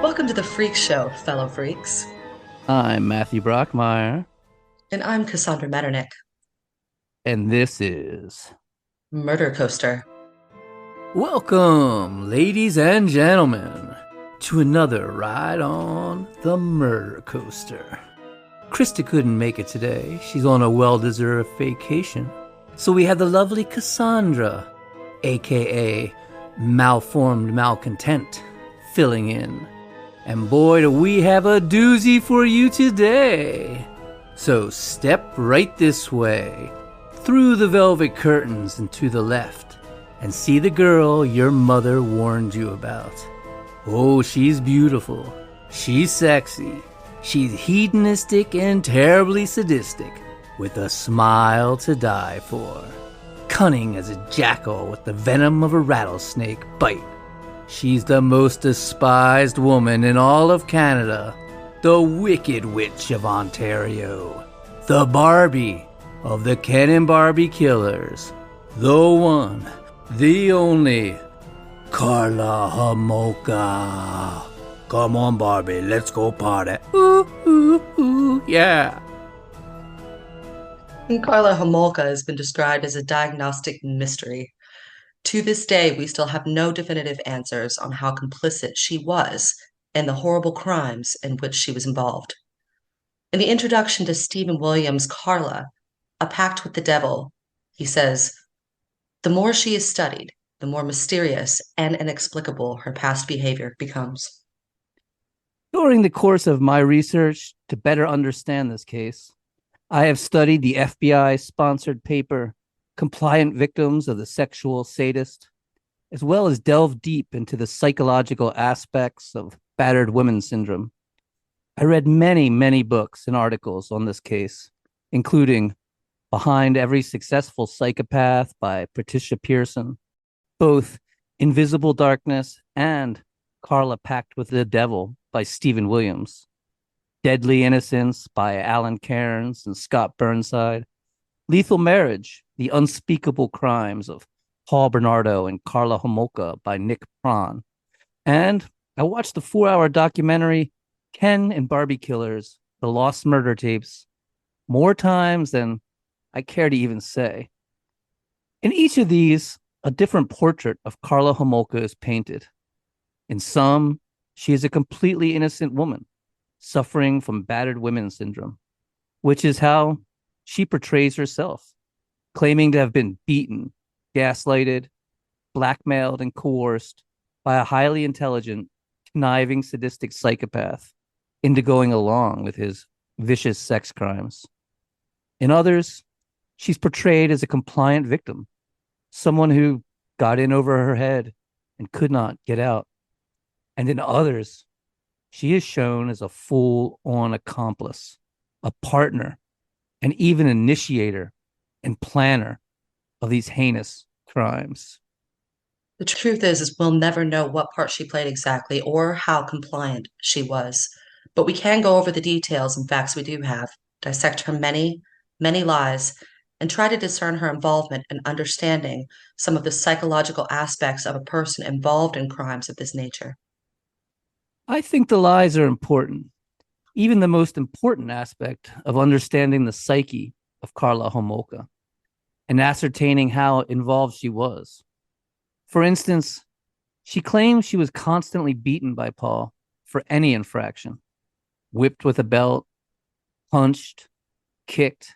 Welcome to the Freak Show, fellow freaks. I'm Matthew Brockmeyer, And I'm Cassandra Metternich, and this is Murder Coaster. Welcome, ladies and gentlemen, to another ride on the Murder Coaster. Krista couldn't make it today. She's on a well-deserved vacation. So we have the lovely Cassandra, aka Malformed Malcontent, filling in. And boy, do we have a doozy for you today. So step right this way, through the velvet curtains and to the left, and see the girl your mother warned you about. Oh, she's beautiful. She's sexy. She's hedonistic and terribly sadistic, with a smile to die for. Cunning as a jackal with the venom of a rattlesnake bite. She's the most despised woman in all of Canada. The Wicked Witch of Ontario. The Barbie of the Ken and Barbie killers. The one, the only, Karla Homolka. Come on, Barbie, let's go party. Ooh, ooh, ooh, yeah. And Karla Homolka has been described as a diagnostic mystery. To this day, we still have no definitive answers on how complicit she was in the horrible crimes in which she was involved. In the introduction to Stephen Williams' Karla, A Pact with the Devil, he says, "The more she is studied, the more mysterious and inexplicable her past behavior becomes." During the course of my research to better understand this case, I have studied the FBI-sponsored paper, Compliant Victims of the Sexual Sadist, as well as delved deep into the psychological aspects of battered women syndrome. I read many, many books and articles on this case, including Behind Every Successful Psychopath by Patricia Pearson, both Invisible Darkness and Karla Pact with the Devil by Stephen Williams, Deadly Innocence by Alan Cairns and Scott Burnside, Lethal Marriage, The Unspeakable Crimes of Paul Bernardo and Karla Homolka by Nick Prawn, and I watched the 4-hour documentary Ken and Barbie Killers, The Lost Murder Tapes, more times than I care to even say. In each of these, a different portrait of Karla Homolka is painted. In some, she is a completely innocent woman suffering from battered women syndrome, which is how she portrays herself, claiming to have been beaten, gaslighted, blackmailed, and coerced by a highly intelligent, conniving, sadistic psychopath into going along with his vicious sex crimes. In others, she's portrayed as a compliant victim, someone who got in over her head and could not get out. And in others, she is shown as a full-on accomplice, a partner, and even initiator and planner of these heinous crimes. The truth is we'll never know what part she played exactly or how compliant she was. But we can go over the details and facts we do have, dissect her many, many lies, and try to discern her involvement in understanding some of the psychological aspects of a person involved in crimes of this nature. I think the lies are important, even the most important aspect of understanding the psyche of Karla Homolka and ascertaining how involved she was. For instance, she claims she was constantly beaten by Paul for any infraction, whipped with a belt, punched, kicked.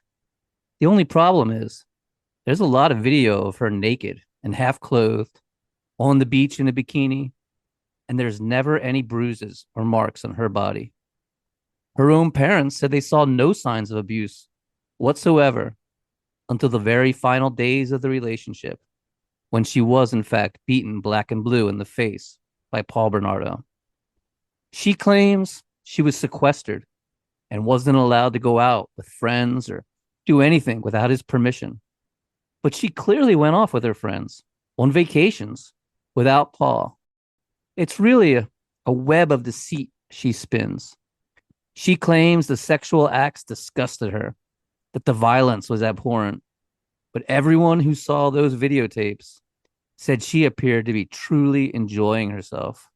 The only problem is there's a lot of video of her naked and half clothed on the beach in a bikini, and there's never any bruises or marks on her body. Her own parents said they saw no signs of abuse whatsoever until the very final days of the relationship, when she was in fact beaten black and blue in the face by Paul Bernardo. She claims she was sequestered and wasn't allowed to go out with friends or do anything without his permission. But she clearly went off with her friends on vacations without Paul. It's really a web of deceit she spins. She claims the sexual acts disgusted her, that the violence was abhorrent. But everyone who saw those videotapes said she appeared to be truly enjoying herself,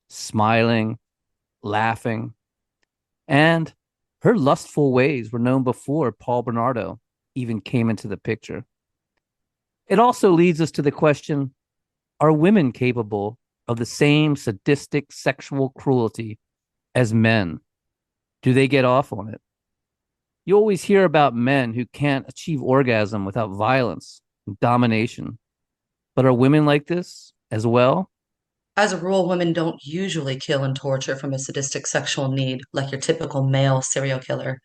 smiling, laughing. And her lustful ways were known before Paul Bernardo even came into the picture. It also leads us to the question, are women capable of the same sadistic sexual cruelty as men? Do they get off on it? You always hear about men who can't achieve orgasm without violence and domination. But are women like this as well? As a rule, women don't usually kill and torture from a sadistic sexual need like your typical male serial killer.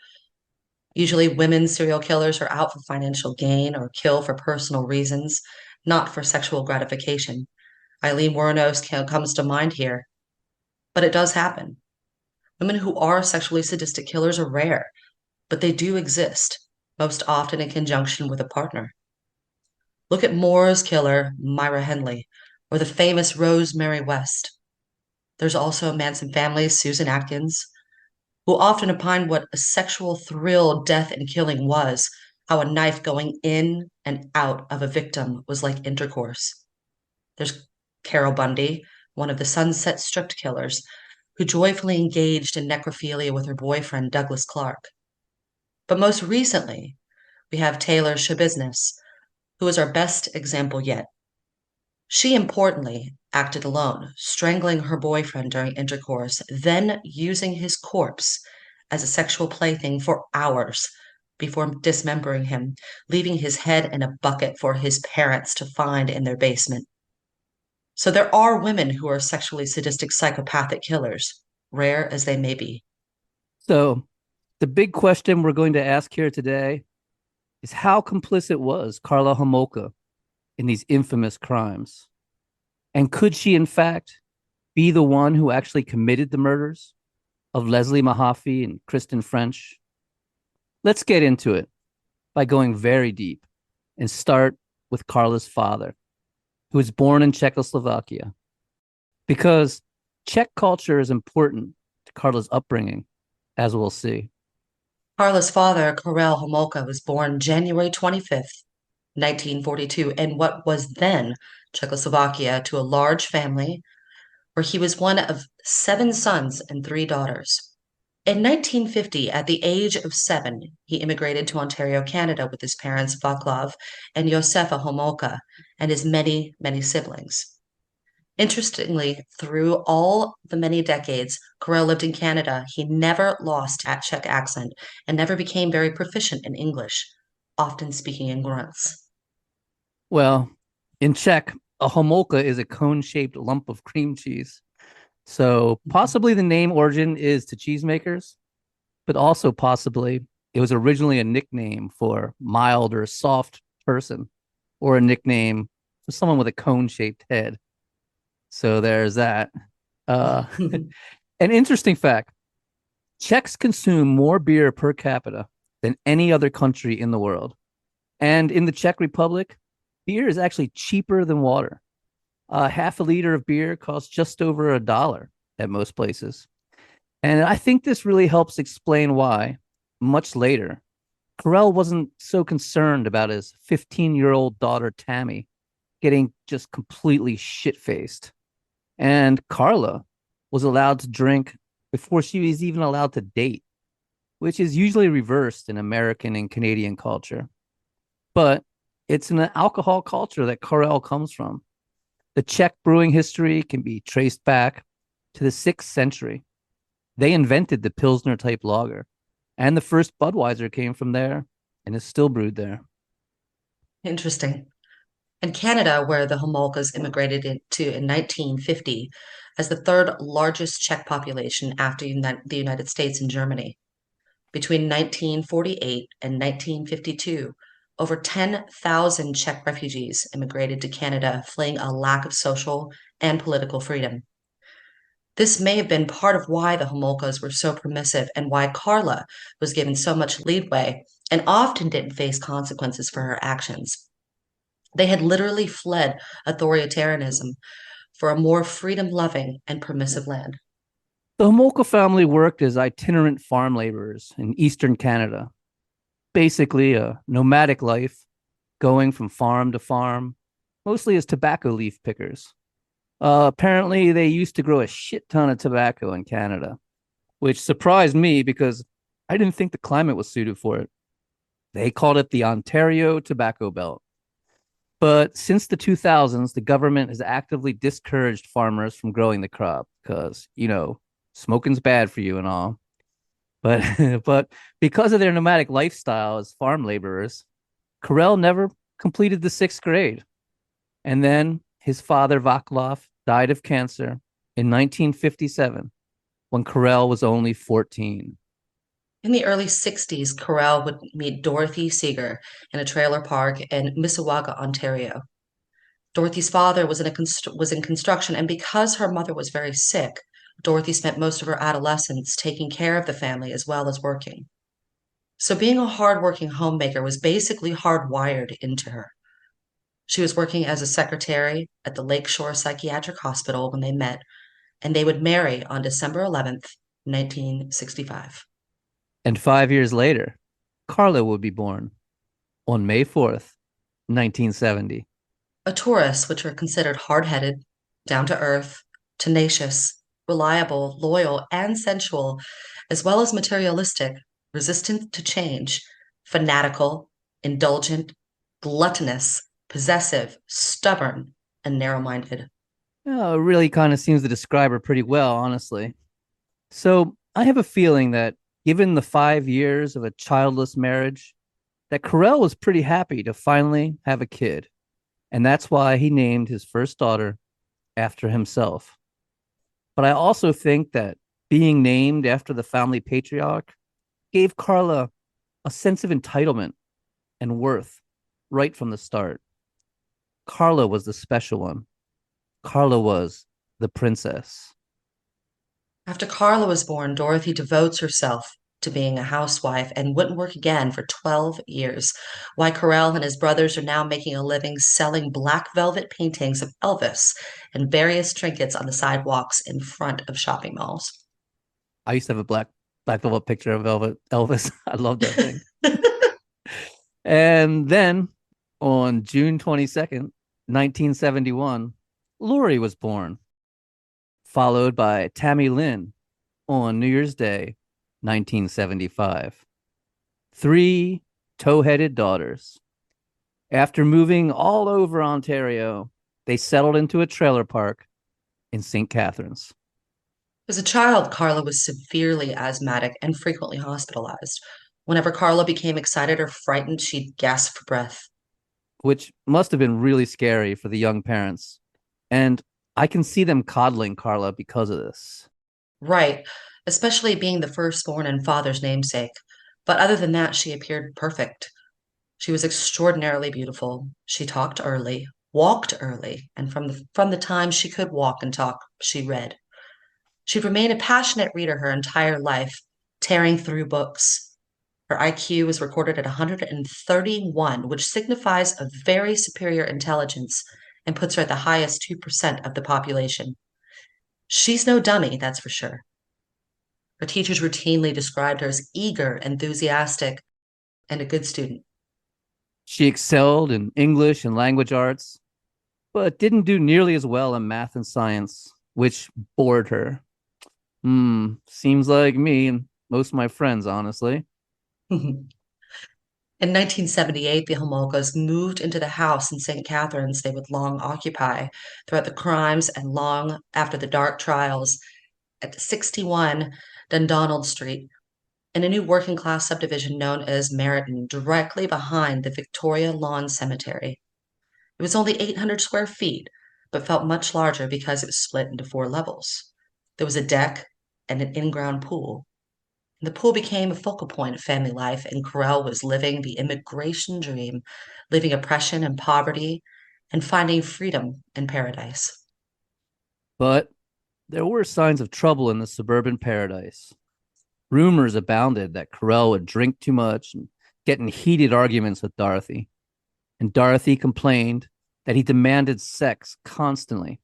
Usually, women serial killers are out for financial gain or kill for personal reasons, not for sexual gratification. Eileen Wuornos comes to mind here, but it does happen. Women who are sexually sadistic killers are rare, but they do exist, most often in conjunction with a partner. Look at Moore's killer, Myra Henley, or the famous Rosemary West. There's also Manson family's Susan Atkins, who often opined what a sexual thrill death and killing was, how a knife going in and out of a victim was like intercourse. There's Carol Bundy, one of the Sunset Strip killers, who joyfully engaged in necrophilia with her boyfriend, Douglas Clark. But most recently, we have Taylor Schabusiness, who is our best example yet. She importantly acted alone, strangling her boyfriend during intercourse, then using his corpse as a sexual plaything for hours before dismembering him, leaving his head in a bucket for his parents to find in their basement. So there are women who are sexually sadistic psychopathic killers, rare as they may be. So, the big question we're going to ask here today is how complicit was Karla Homolka in these infamous crimes? And could she, in fact, be the one who actually committed the murders of Leslie Mahaffy and Kristen French? Let's get into it by going very deep and start with Karla's father, who was born in Czechoslovakia. Because Czech culture is important to Karla's upbringing, as we'll see. Karla's father, Karel Homolka, was born January 25th, 1942, in what was then Czechoslovakia, to a large family where he was one of 7 sons and 3 daughters. In 1950, at the age of 7, he immigrated to Ontario, Canada with his parents Vaclav and Josefa Homolka and his many, many siblings. Interestingly, through all the many decades Karel lived in Canada, he never lost that Czech accent and never became very proficient in English, often speaking in grunts. Well, in Czech, a Homolka is a cone-shaped lump of cream cheese. So possibly the name origin is to cheesemakers, but also possibly it was originally a nickname for mild or soft person, or a nickname for someone with a cone-shaped head. So there's that. An interesting fact, Czechs consume more beer per capita than any other country in the world. And in the Czech Republic, beer is actually cheaper than water. Half a liter of beer costs just over $1 at most places. And I think this really helps explain why, much later, Karel wasn't so concerned about his 15-year-old daughter, Tammy, getting just completely shit-faced. And Karla was allowed to drink before she was even allowed to date, which is usually reversed in American and Canadian culture. But it's an alcohol culture that Karel comes from. The Czech brewing history can be traced back to the 6th century. They invented the Pilsner type lager, and the first Budweiser came from there and is still brewed there. Interesting. And Canada, where the Homolkas immigrated into in 1950 as the third largest Czech population after the United States and Germany. Between 1948 and 1952, over 10,000 Czech refugees immigrated to Canada, fleeing a lack of social and political freedom. This may have been part of why the Homolkas were so permissive and why Karla was given so much leeway and often didn't face consequences for her actions. They had literally fled authoritarianism for a more freedom-loving and permissive land. The Homolka family worked as itinerant farm laborers in eastern Canada, basically a nomadic life, going from farm to farm, mostly as tobacco leaf pickers. Apparently, they used to grow a shit ton of tobacco in Canada, which surprised me because I didn't think the climate was suited for it. They called it the Ontario Tobacco Belt. But since the 2000s, the government has actively discouraged farmers from growing the crop because, smoking's bad for you and all. But but because of their nomadic lifestyle as farm laborers, Carell never completed the sixth grade. And then his father, Vaclav, died of cancer in 1957 when Carell was only 14. In the early 60s, Carell would meet Dorothy Seeger in a trailer park in Mississauga, Ontario. Dorothy's father was in construction, and because her mother was very sick, Dorothy spent most of her adolescence taking care of the family as well as working. So being a hardworking homemaker was basically hardwired into her. She was working as a secretary at the Lakeshore Psychiatric Hospital when they met, and they would marry on December 11th, 1965. And 5 years later, Karla would be born on May 4th, 1970. A Taurus, which are considered hard-headed, down-to-earth, tenacious, reliable, loyal, and sensual, as well as materialistic, resistant to change, fanatical, indulgent, gluttonous, possessive, stubborn, and narrow-minded. Oh, it really kind of seems to describe her pretty well, honestly. So I have a feeling that given the 5 years of a childless marriage, that Carell was pretty happy to finally have a kid. And that's why he named his first daughter after himself. But I also think that being named after the family patriarch gave Carla a sense of entitlement and worth right from the start. Carla was the special one. Carla was the princess. After Carla was born, Dorothy devotes herself to being a housewife and wouldn't work again for 12 years. Why Carell and his brothers are now making a living selling black velvet paintings of Elvis and various trinkets on the sidewalks in front of shopping malls. I used to have a black velvet picture of Velvet Elvis. I love that thing. And then on June 22nd, 1971, Lori was born, followed by Tammy Lynn on New Year's Day, 1975. Three tow-headed daughters. After moving all over Ontario, they settled into a trailer park in St. Catharines. As a child, Carla was severely asthmatic and frequently hospitalized. Whenever Carla became excited or frightened, she'd gasp for breath. Which must have been really scary for the young parents. And I can see them coddling Carla because of this. Right, especially being the firstborn and father's namesake. But other than that, she appeared perfect. She was extraordinarily beautiful. She talked early, walked early, and from the time she could walk and talk, she read. She'd remained a passionate reader her entire life, tearing through books. Her IQ was recorded at 131, which signifies a very superior intelligence and puts her at the highest 2% of the population. She's no dummy, that's for sure. Her teachers routinely described her as eager, enthusiastic, and a good student. She excelled in English and language arts, but didn't do nearly as well in math and science, which bored her. Seems like me and most of my friends, honestly. In 1978, the Homolkas moved into the house in St. Catharines they would long occupy throughout the crimes and long after the dark trials at 61 Dundonald Street in a new working class subdivision known as Meriton, directly behind the Victoria Lawn Cemetery. It was only 800 square feet, but felt much larger because it was split into 4 levels. There was a deck and an in-ground pool. The pool became a focal point of family life, and Carell was living the immigration dream, leaving oppression and poverty, and finding freedom in paradise. But there were signs of trouble in the suburban paradise. Rumors abounded that Carell would drink too much and get in heated arguments with Dorothy. And Dorothy complained that he demanded sex constantly.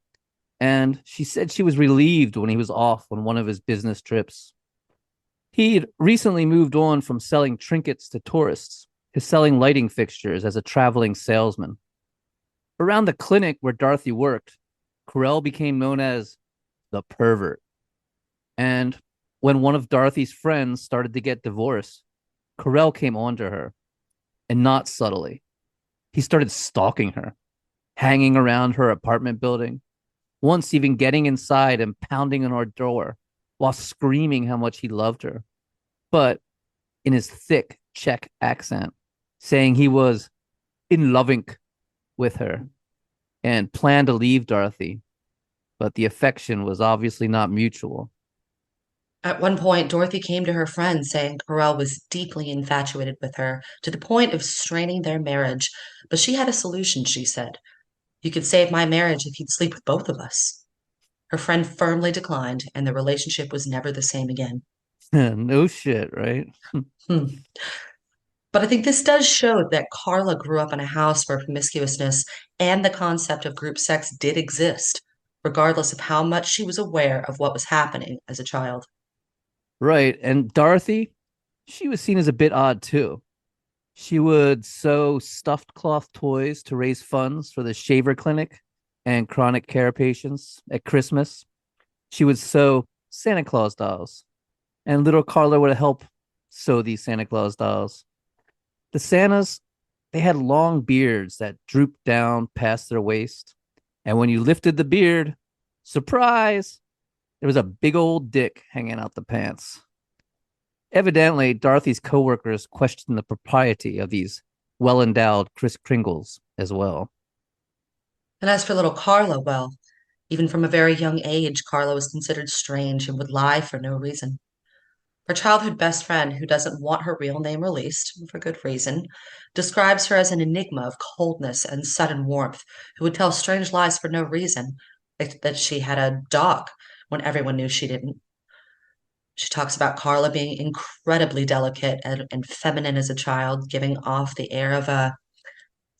And she said she was relieved when he was off on one of his business trips. He'd recently moved on from selling trinkets to tourists to selling lighting fixtures as a traveling salesman. Around the clinic where Dorothy worked, Carell became known as the pervert. And when one of Dorothy's friends started to get divorced, Carell came on to her, and not subtly. He started stalking her, hanging around her apartment building, once even getting inside and pounding on her door while screaming how much he loved her, but in his thick Czech accent, saying he was in loving with her and planned to leave Dorothy, but the affection was obviously not mutual. At one point, Dorothy came to her friend saying Carell was deeply infatuated with her to the point of straining their marriage. But she had a solution, she said. You could save my marriage if you'd sleep with both of us. Her friend firmly declined, and the relationship was never the same again. No shit, right? Hmm. But I think this does show that Carla grew up in a house where promiscuousness and the concept of group sex did exist, regardless of how much she was aware of what was happening as a child. Right. And Dorothy, she was seen as a bit odd too. She would sew stuffed cloth toys to raise funds for the Shaver Clinic and chronic care patients at Christmas. She would sew Santa Claus dolls, and little Carla would help sew these Santa Claus dolls. The Santas, they had long beards that drooped down past their waist. And when you lifted the beard, surprise, there was a big old dick hanging out the pants. Evidently, Dorothy's coworkers questioned the propriety of these well endowed Kris Kringles as well. And as for little Carla, well, even from a very young age, Carla was considered strange and would lie for no reason. Her childhood best friend, who doesn't want her real name released, for good reason, describes her as an enigma of coldness and sudden warmth, who would tell strange lies for no reason, like that she had a dog when everyone knew she didn't. She talks about Carla being incredibly delicate and feminine as a child, giving off the air of a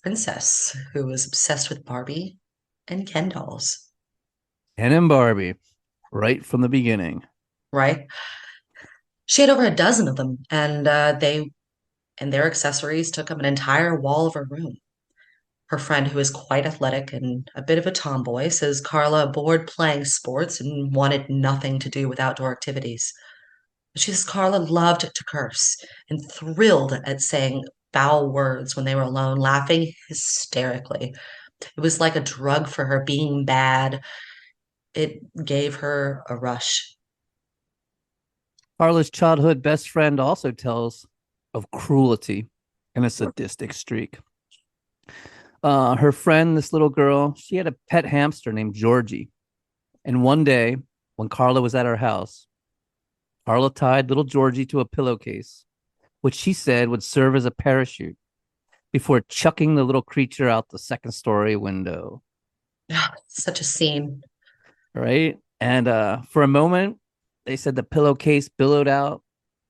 princess who was obsessed with Barbie and Ken dolls, Ken and Barbie, right from the beginning. right? She had over a dozen of them, and they and their accessories took up an entire wall of her room. Her friend, who is quite athletic and a bit of a tomboy, says Carla abhorred playing sports and wanted nothing to do with outdoor activities. She says Carla loved to curse and thrilled at saying foul words when they were alone, laughing hysterically. It was like a drug for her being bad. It gave her a rush. Carla's childhood best friend also tells of cruelty and a sadistic streak. Her friend, this little girl, she had a pet hamster named Georgie. And one day, when Carla was at her house, Carla tied little Georgie to a pillowcase, which she said would serve as a parachute before chucking the little creature out the second story window. Such a scene. Right. And for a moment, they said the pillowcase billowed out,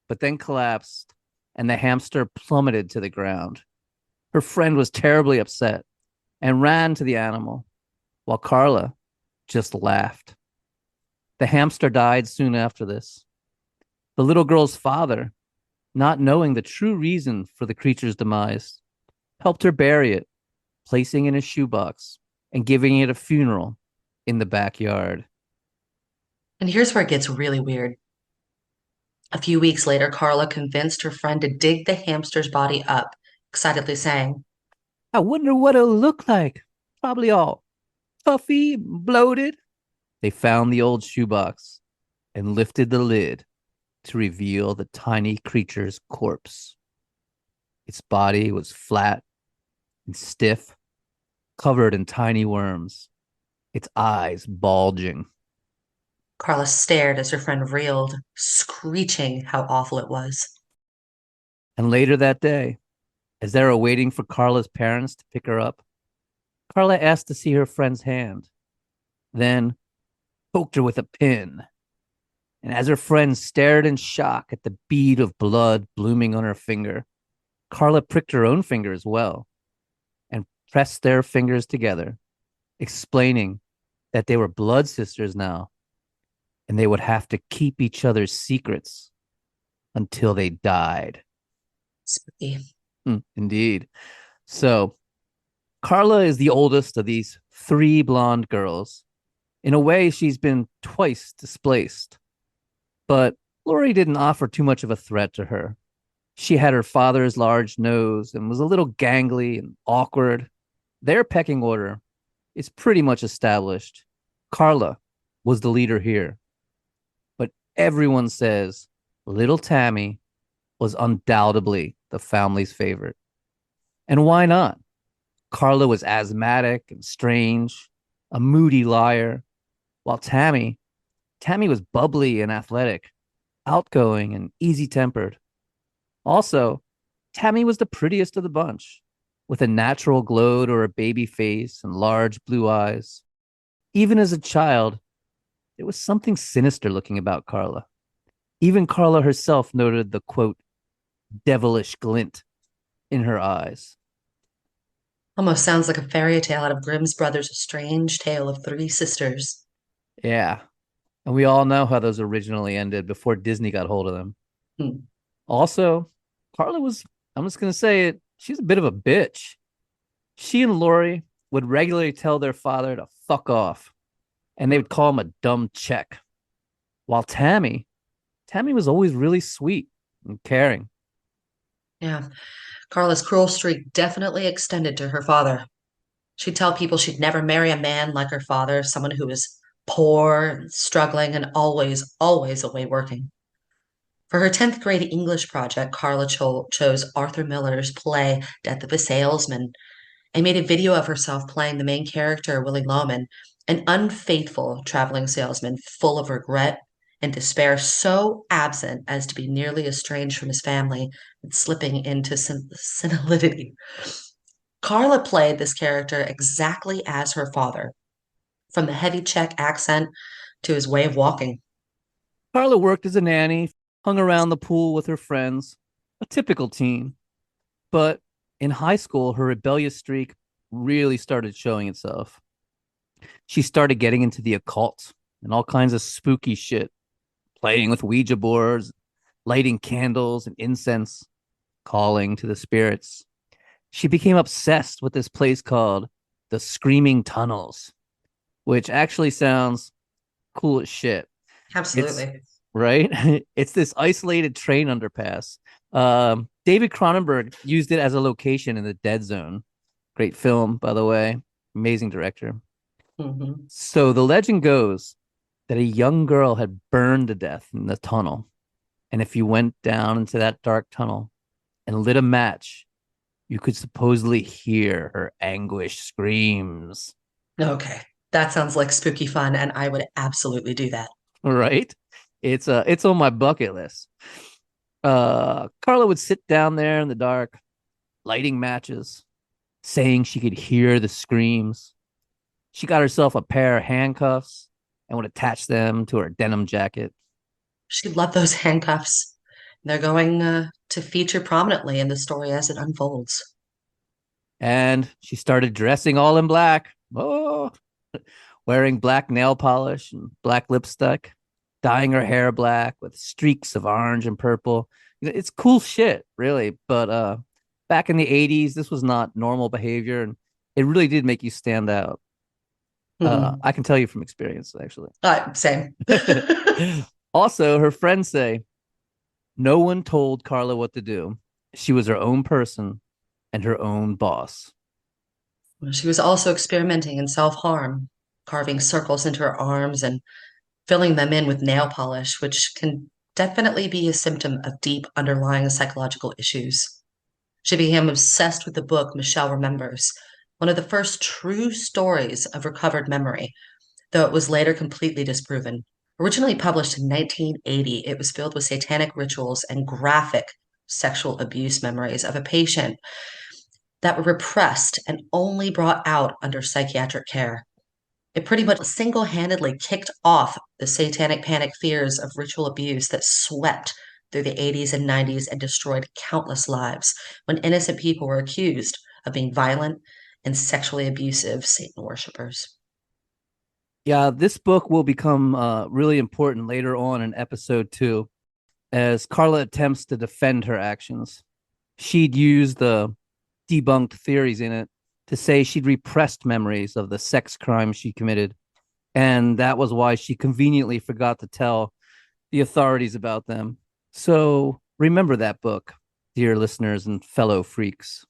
but then collapsed, and the hamster plummeted to the ground. Her friend was terribly upset and ran to the animal, while Carla just laughed. The hamster died soon after this. The little girl's father, not knowing the true reason for the creature's demise, helped her bury it, placing it in a shoebox and giving it a funeral in the backyard. And here's where it gets really weird. A few weeks later, Carla convinced her friend to dig the hamster's body up, excitedly saying, I wonder what it'll look like. Probably all puffy, bloated. They found the old shoebox and lifted the lid to reveal the tiny creature's corpse. Its body was flat and stiff, covered in tiny worms, its eyes bulging. Carla stared as her friend reeled, screeching how awful it was. And later that day, as they were waiting for Carla's parents to pick her up, Carla asked to see her friend's hand, then poked her with a pin. And as her friend stared in shock at the bead of blood blooming on her finger, Carla pricked her own finger as well and pressed their fingers together, explaining that they were blood sisters now and they would have to keep each other's secrets until they died. Spooky. Indeed. So Carla is the oldest of these three blonde girls. In a way, she's been twice displaced, but Lori didn't offer too much of a threat to her. She had her father's large nose and was a little gangly and awkward. Their pecking order is pretty much established. Karla was the leader here, but everyone says little Tammy was undoubtedly the family's favorite. And why not? Karla was asthmatic and strange, a moody liar, while Tammy was bubbly and athletic, outgoing and easy tempered. Also, Tammy was the prettiest of the bunch, with a natural glow to her baby face and large blue eyes. Even as a child, there was something sinister looking about Karla. Even Karla herself noted the quote, devilish glint in her eyes. Almost sounds like a fairy tale out of Grimm's Brothers' A Strange Tale of Three Sisters. Yeah. And we all know how those originally ended before Disney got hold of them. Hmm. Also, Karla was, I'm just going to say it, she's a bit of a bitch. She and Lori would regularly tell their father to fuck off, and they would call him a dumb check. While Tammy was always really sweet and caring. Yeah, Carla's cruel streak definitely extended to her father. She'd tell people she'd never marry a man like her father, someone who was poor and struggling and always away working. For her 10th grade English project, Karla chose Arthur Miller's play Death of a Salesman and made a video of herself playing the main character, Willie Loman, an unfaithful traveling salesman full of regret and despair, so absent as to be nearly estranged from his family and slipping into senility. Karla played this character exactly as her father, from the heavy Czech accent to his way of walking. Karla worked as a nanny, hung around the pool with her friends, a typical teen. But in high school, her rebellious streak really started showing itself. She started getting into the occult and all kinds of spooky shit, playing with Ouija boards, lighting candles and incense, calling to the spirits. She became obsessed with this place called the Screaming Tunnels, which actually sounds cool as shit. It's Absolutely. right. It's this isolated train underpass. David Cronenberg used it as a location in the Dead Zone. Great film, by the way. Amazing director. Hmm. So the legend goes that a young girl had burned to death in the tunnel. And if you went down into that dark tunnel and lit a match, you could supposedly hear her anguished screams. Okay. That sounds like spooky fun, and I would absolutely do that. Right? It's on my bucket list. Karla would sit down there in the dark, lighting matches, saying she could hear the screams. She got herself a pair of handcuffs and would attach them to her denim jacket. She loved those handcuffs. They're going to feature prominently in the story as it unfolds. And she started dressing all in black. Oh, wearing black nail polish and black lipstick, dyeing her hair black with streaks of orange and purple. It's cool shit, really. But back in the 80s, this was not normal behavior, and it really did make you stand out. Hmm. I can tell you from experience, actually. Same. Also, her friends say no one told Karla what to do. She was her own person and her own boss. She was also experimenting in self-harm, carving circles into her arms and filling them in with nail polish, which can definitely be a symptom of deep underlying psychological issues. She became obsessed with the book Michelle Remembers, one of the first true stories of recovered memory, though it was later completely disproven. Originally published in 1980, it was filled with satanic rituals and graphic sexual abuse memories of a patient that were repressed and only brought out under psychiatric care. It pretty much single handedly kicked off the satanic panic fears of ritual abuse that swept through the 80s and 90s and destroyed countless lives when innocent people were accused of being violent and sexually abusive Satan worshippers. Yeah, this book will become really important later on in episode 2 as Karla attempts to defend her actions. She'd use the debunked theories in it to say she'd repressed memories of the sex crimes she committed. And that was why she conveniently forgot to tell the authorities about them. So remember that book, dear listeners and fellow freaks.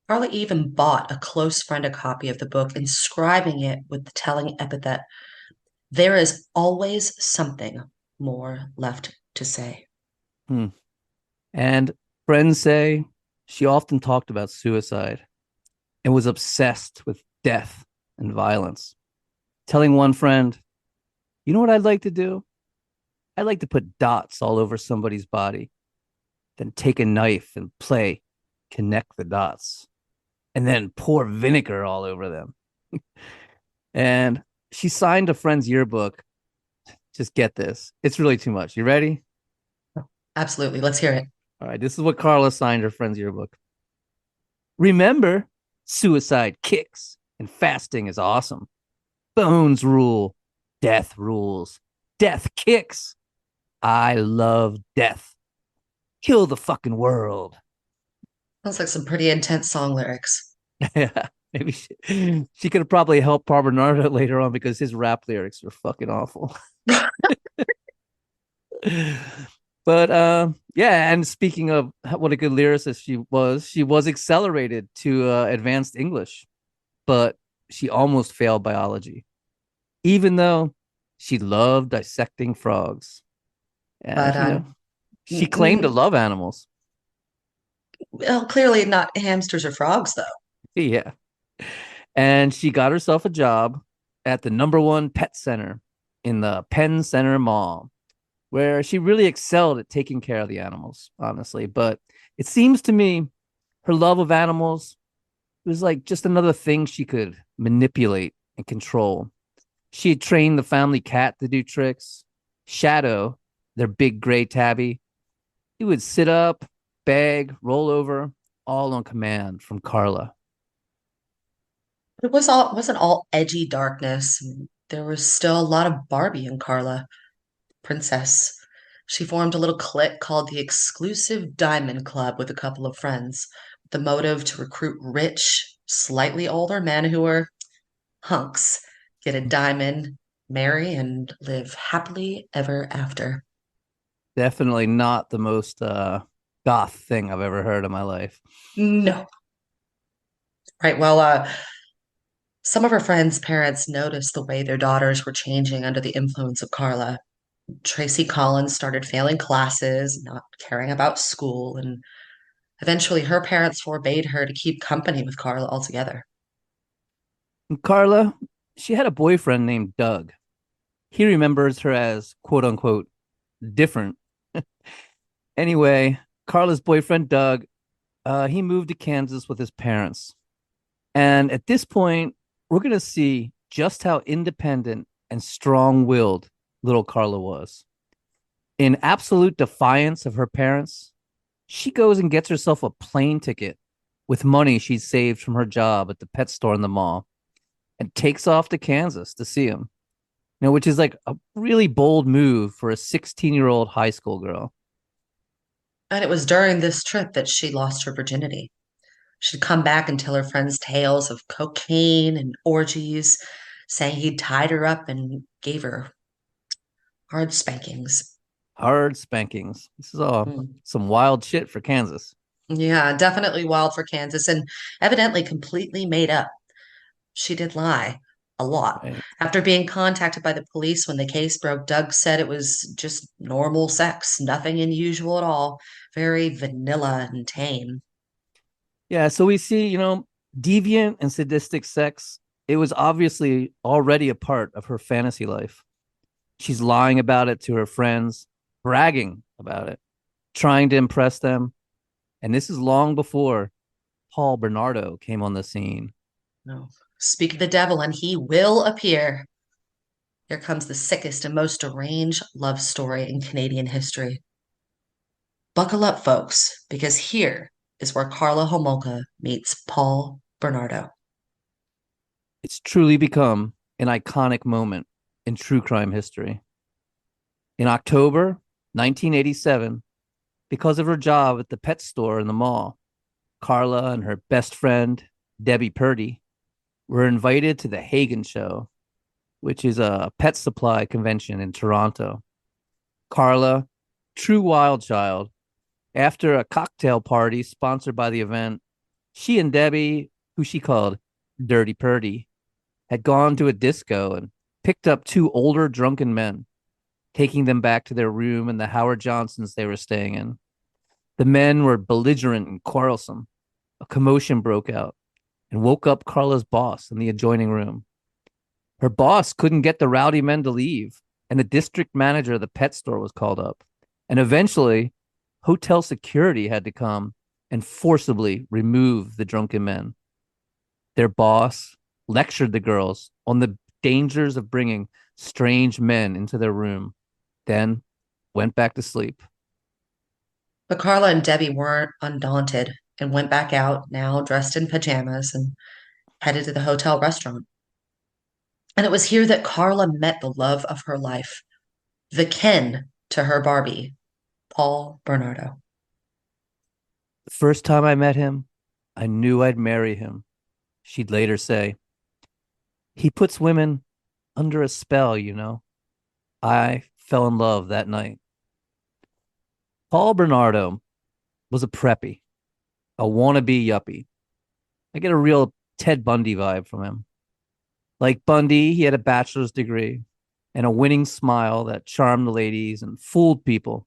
Carla even bought a close friend a copy of the book, inscribing it with the telling epithet, "There is always something more left to say." Hmm. And friends say she often talked about suicide and was obsessed with death and violence, telling one friend, "You know what I'd like to do? I'd like to put dots all over somebody's body, then take a knife and play connect the dots, and then pour vinegar all over them." And she signed a friend's yearbook. Just get this. It's really too much. You ready? Absolutely. Let's hear it. All right. This is what Karla signed her friend's yearbook. Remember, suicide kicks and fasting is awesome. Bones rule. Death rules. Death kicks. I love death. Kill the fucking world. Sounds like some pretty intense song lyrics. Yeah. Maybe she could have probably helped Paul Bernardo later on because his rap lyrics were fucking awful. But yeah, and speaking of what a good lyricist she was accelerated to advanced English, but she almost failed biology, even though she loved dissecting frogs. But And she n- claimed to n- love animals. well, clearly not hamsters or frogs, though. Yeah. And she got herself a job at the #1 pet center in the Penn Center Mall, where she really excelled at taking care of the animals, honestly. But it seems to me her love of animals was like just another thing she could manipulate and control. She had trained the family cat to do tricks. Shadow, their big gray tabby, he would sit up, beg, roll over, all on command from Karla. It wasn't all edgy darkness. There was still a lot of Barbie in Karla, princess. She formed a little clique called the Exclusive Diamond Club with a couple of friends, with the motive to recruit rich, slightly older men who were hunks, get a diamond, marry, and live happily ever after. Definitely not the most goth thing I've ever heard in my life. No. Right. Well, some of her friends' parents noticed the way their daughters were changing under the influence of Karla. Tracy Collins started failing classes, not caring about school, and eventually her parents forbade her to keep company with Karla altogether. And Karla, she had a boyfriend named Doug. He remembers her as quote unquote different. Anyway, Karla's boyfriend Doug, he moved to Kansas with his parents. And at this point, we're going to see just how independent and strong willed little Karla was. In absolute defiance of her parents, she goes and gets herself a plane ticket with money she'd saved from her job at the pet store in the mall and takes off to Kansas to see him. Which is like a really bold move for a 16-year-old high school girl. And it was during this trip that she lost her virginity. She'd come back and tell her friends tales of cocaine and orgies, saying he'd tied her up and gave her hard spankings. Hard spankings. This is all Mm. some wild shit for Kansas. Yeah, definitely wild for Kansas and evidently completely made up. She did lie a lot. Right? After being contacted by the police when the case broke, Doug said it was just normal sex, nothing unusual at all, very vanilla and tame. Yeah. So we see, deviant and sadistic sex. It was obviously already a part of her fantasy life. She's lying about it to her friends, bragging about it, trying to impress them. And this is long before Paul Bernardo came on the scene. No. Speak of the devil, and he will appear. Here comes the sickest and most deranged love story in Canadian history. Buckle up, folks, because here is where Karla Homolka meets Paul Bernardo. It's truly become an iconic moment in true crime history. In October 1987, because of her job at the pet store in the mall, Karla and her best friend, Debbie Purdy, were invited to the Hagen Show, which is a pet supply convention in Toronto. Karla, true wild child. After a cocktail party sponsored by the event, she and Debbie, who she called Dirty Purdy, had gone to a disco and picked up two older drunken men, taking them back to their room in the Howard Johnsons they were staying in. The men were belligerent and quarrelsome. A commotion broke out and woke up Karla's boss in the adjoining room. Her boss couldn't get the rowdy men to leave, and the district manager of the pet store was called up. And eventually, hotel security had to come and forcibly remove the drunken men. Their boss lectured the girls on the dangers of bringing strange men into their room, then went back to sleep. But Karla and Debbie weren't undaunted and went back out, now dressed in pajamas, and headed to the hotel restaurant. And it was here that Karla met the love of her life, the Ken to her Barbie, Paul Bernardo. The first time I met him, I knew I'd marry him. She'd later say, he puts women under a spell, you know. I fell in love that night. Paul Bernardo was a preppy, a wannabe yuppie. I get a real Ted Bundy vibe from him. Like Bundy, he had a bachelor's degree and a winning smile that charmed the ladies and fooled people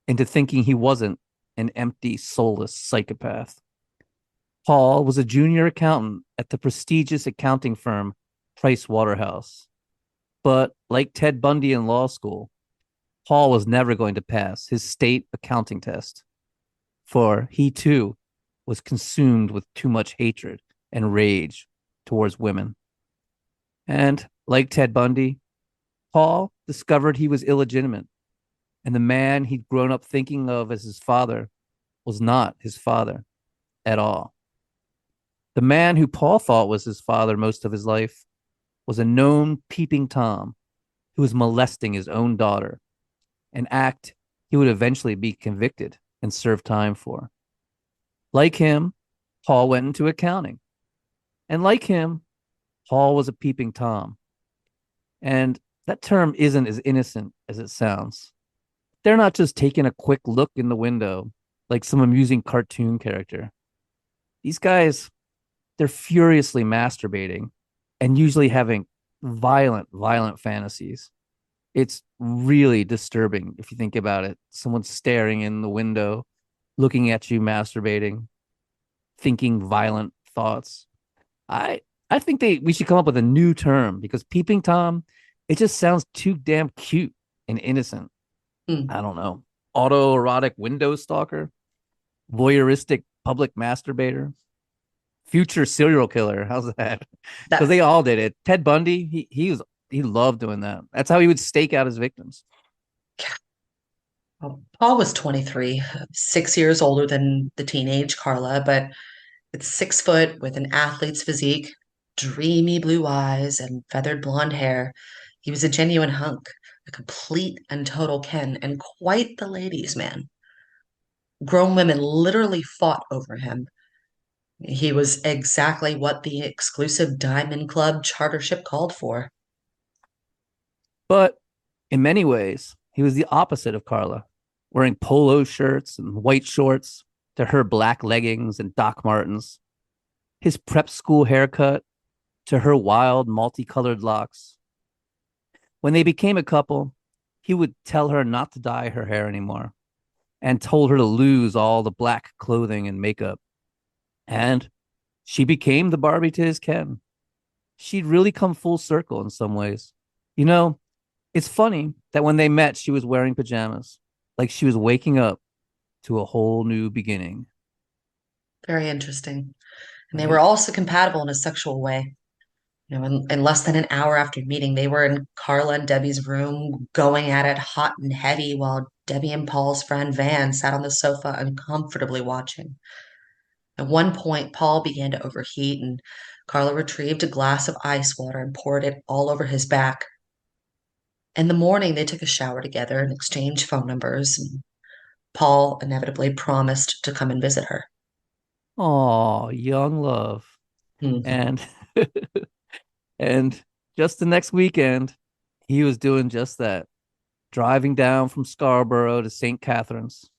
into thinking he wasn't an empty, soulless psychopath. Paul was a junior accountant at the prestigious accounting firm Price Waterhouse. But like Ted Bundy in law school, Paul was never going to pass his state accounting test, for he too was consumed with too much hatred and rage towards women. And like Ted Bundy, Paul discovered he was illegitimate, and the man he'd grown up thinking of as his father was not his father at all. The man who Paul thought was his father most of his life was a known peeping Tom who was molesting his own daughter, an act he would eventually be convicted and serve time for. Like him, Paul went into accounting. And like him, Paul was a peeping Tom. And that term isn't as innocent as it sounds. They're not just taking a quick look in the window like some amusing cartoon character. These guys, they're furiously masturbating and usually having violent fantasies. It's really disturbing if you think about it. Someone staring in the window, looking at you masturbating, thinking violent thoughts. I I think we should come up with a new term because peeping Tom, it just sounds too damn cute and innocent. Hmm. I don't know. Autoerotic window stalker, voyeuristic public masturbator, future serial killer. How's that? Because That they all did it. Ted Bundy, he loved doing that. That's how he would stake out his victims. well, Paul was 23, 6 years older than the teenage Karla, but it's 6 foot with an athlete's physique, dreamy blue eyes, and feathered blonde hair. He was a genuine hunk, a complete and total Ken, and quite the ladies' man. Grown women literally fought over him. He was exactly what the exclusive Diamond Club chartership called for. But in many ways, he was the opposite of Karla, wearing polo shirts and white shorts to her black leggings and Doc Martens, his prep school haircut to her wild, multicolored locks. When they became a couple, he would tell her not to dye her hair anymore and told her to lose all the black clothing and makeup. And she became the Barbie to his Ken. She'd really come full circle in some ways. You know, it's funny that when they met, she was wearing pajamas, like she was waking up to a whole new beginning, Very interesting. And they were right? also compatible in a sexual way. In less than an hour after meeting, they were in Karla and Debbie's room, going at it hot and heavy, while Debbie and Paul's friend Van sat on the sofa uncomfortably watching. At one point, Paul began to overheat, and Karla retrieved a glass of ice water and poured it all over his back. In the morning, they took a shower together and exchanged phone numbers, and Paul inevitably promised to come and visit her. Oh, young love. Hmm. And and just the next weekend, he was doing just that. driving down from Scarborough to St. Catharines.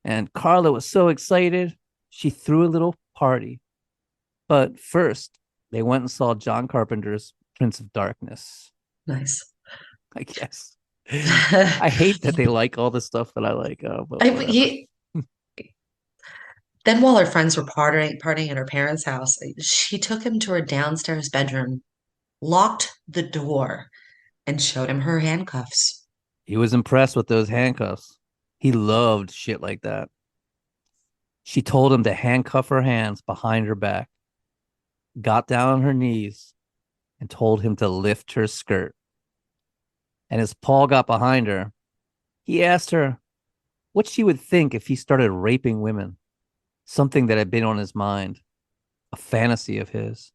And Karla was so excited, she threw a little party. But first, they went and saw John Carpenter's Prince of Darkness, Nice. I guess. I hate that they like all the stuff that I like, but I, whatever. he, then while her friends were partying in her parents' house, she took him to her downstairs bedroom, locked the door, and showed him her handcuffs. He was impressed with those handcuffs. He loved shit like that. She told him to handcuff her hands behind her back, got down on her knees, and told him to lift her skirt. And as Paul got behind her, he asked her what she would think if he started raping women, something that had been on his mind, a fantasy of his.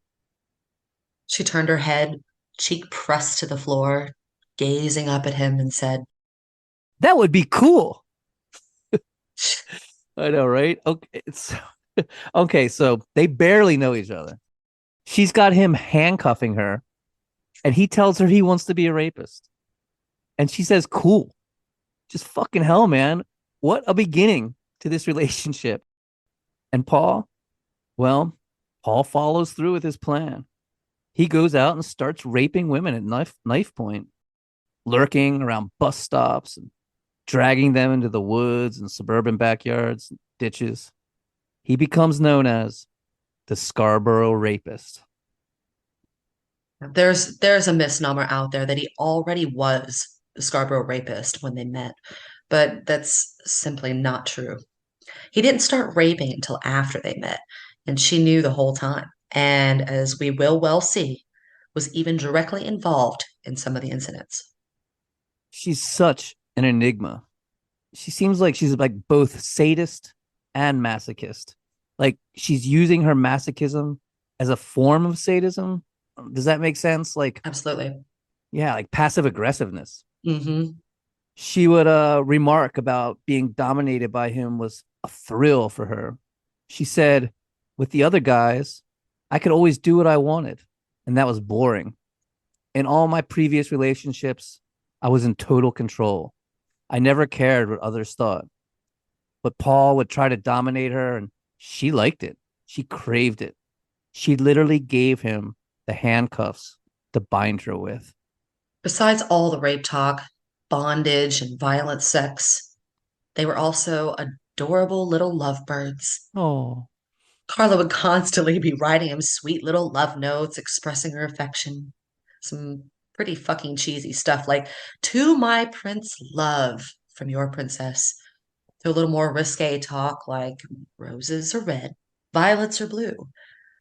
She turned her head, cheek pressed to the floor, gazing up at him, and said, That would be cool. I know, right? Okay, okay, so they barely know each other. She's got him handcuffing her, and he tells her he wants to be a rapist. And she says, cool. Just fucking hell, man. What a beginning to this relationship. And Paul, well, Paul follows through with his plan. He goes out and starts raping women at knife point, lurking around bus stops and dragging them into the woods and suburban backyards, and ditches. He becomes known as the Scarborough Rapist. there's a misnomer out there that he already was the Scarborough rapist when they met, but that's simply not true. He didn't start raping until after they met, and she knew the whole time. And as we will well see, was even directly involved in some of the incidents. She's such an enigma. She seems like she's like both sadist and masochist. Like she's using her masochism as a form of sadism. Does that make sense? Like, Absolutely. yeah, like passive aggressiveness. Hmm. She would remark about being dominated by him was a thrill for her. She said, with the other guys, I could always do what I wanted, and that was boring. In all my previous relationships, I was in total control. I never cared what others thought. But Paul would try to dominate her, and she liked it. She craved it. She literally gave him the handcuffs to bind her with. Besides all the rape talk, bondage, and violent sex, they were also adorable little lovebirds. Oh, Carla would constantly be writing him sweet little love notes, expressing her affection. Some pretty fucking cheesy stuff like, to my prince love from your princess. To a little more risque talk like, roses are red, violets are blue.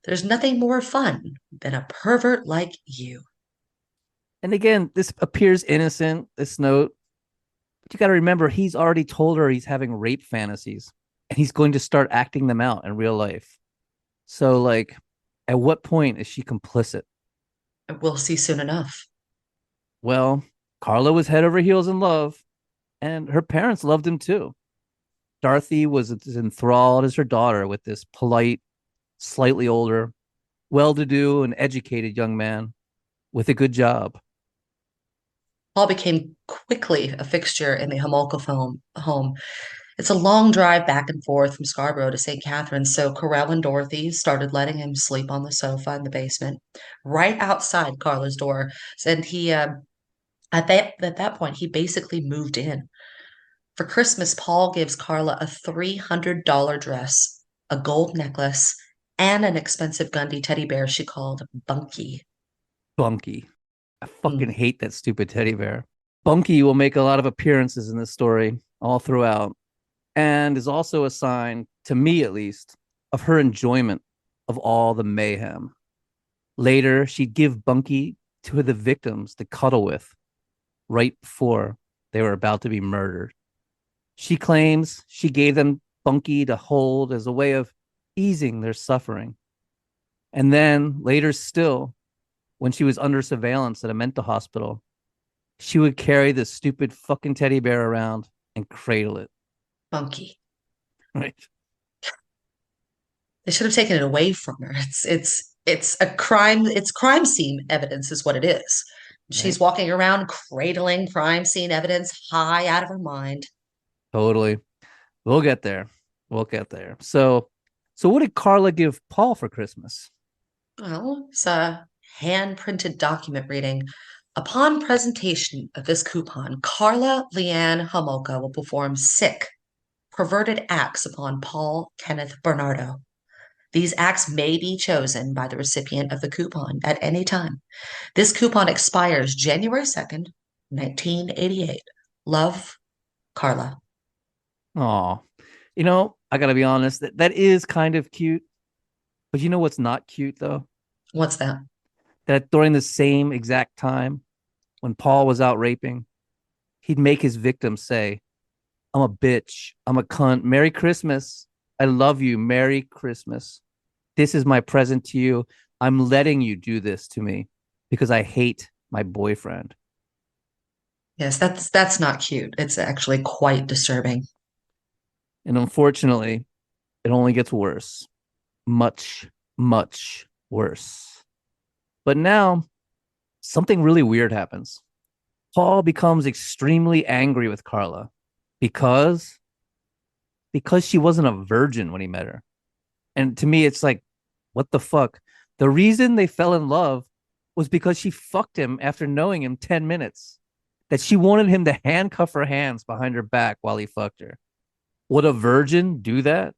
There's nothing more fun than a pervert like you. and again, this appears innocent, this note, but you got to remember he's already told her he's having rape fantasies and he's going to start acting them out in real life. So, like, at what point is she complicit? We'll see soon enough. Well, Karla was head over heels in love, and her parents loved him too. Dorothy was as enthralled as her daughter with this polite, slightly older, well to do, and educated young man with a good job. Paul became quickly a fixture in the home. It's a long drive back and forth from Scarborough to St. Catharines, so Carell and Dorothy started letting him sleep on the sofa in the basement, right outside Carla's door. And he, at that point, he basically moved in. For Christmas, Paul gives Carla a $300 dress, a gold necklace, and an expensive Gundy teddy bear she called Bunky. Bunky. I fucking Mm. hate that stupid teddy bear. Bunky will make a lot of appearances in this story all throughout and is also a sign, to me at least, of her enjoyment of all the mayhem. Later, she'd give Bunky to the victims to cuddle with right before they were about to be murdered. She claims she gave them Bunky to hold as a way of easing their suffering. And then later still, when she was under surveillance at a mental hospital, she would carry this stupid fucking teddy bear around and cradle it. Bunky. Right. They should have taken it away from her. It's a crime. It's crime scene evidence, is what it is. She's right? walking around cradling crime scene evidence high out of her mind. Totally. We'll get there. We'll get there. So what did Karla give Paul for Christmas? Well, it's a hand printed document reading. Upon presentation of this coupon, Karla Leanne Homolka will perform sick, perverted acts upon Paul Kenneth Bernardo. These acts may be chosen by the recipient of the coupon at any time. This coupon expires January 2nd, 1988. Love, Karla. Oh, I gotta be honest, that is kind of cute. But you know what's not cute though? What's that? That during the same exact time when Paul was out raping, he'd make his victims say, I'm a bitch. I'm a cunt. Merry Christmas. I love you. Merry Christmas. This is my present to you. I'm letting you do this to me because I hate my boyfriend. Yes, that's not cute. It's actually quite disturbing. And unfortunately, it only gets worse. Much, much worse. But now something really weird happens. Paul becomes extremely angry with Karla because because she wasn't a virgin when he met her. And to me, it's like, what the fuck? The reason they fell in love was because she fucked him after knowing him 10 minutes. That she wanted him to handcuff her hands behind her back while he fucked her. Would a virgin do that?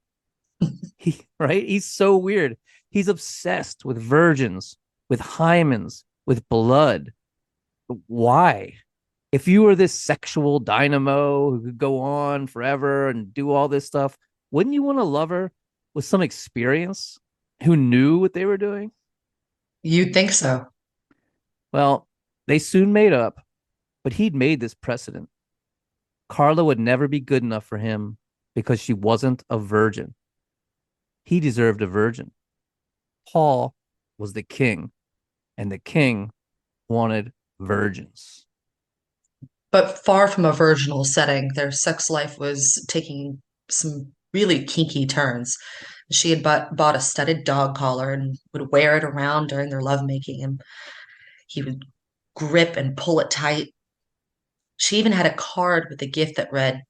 Right? He's so weird. He's obsessed with virgins, with hymens, with blood. Why? If you were this sexual dynamo who could go on forever and do all this stuff, wouldn't you want to love her with some experience who knew what they were doing? You'd think so. Well, they soon made up, but he'd made this precedent. Karla would never be good enough for him because she wasn't a virgin. He deserved a virgin. Paul was the king, and the king wanted virgins. But far from a virginal setting, their sex life was taking some really kinky turns. She had bought a studded dog collar and would wear it around during their lovemaking, and he would grip and pull it tight. She even had a card with a gift that read,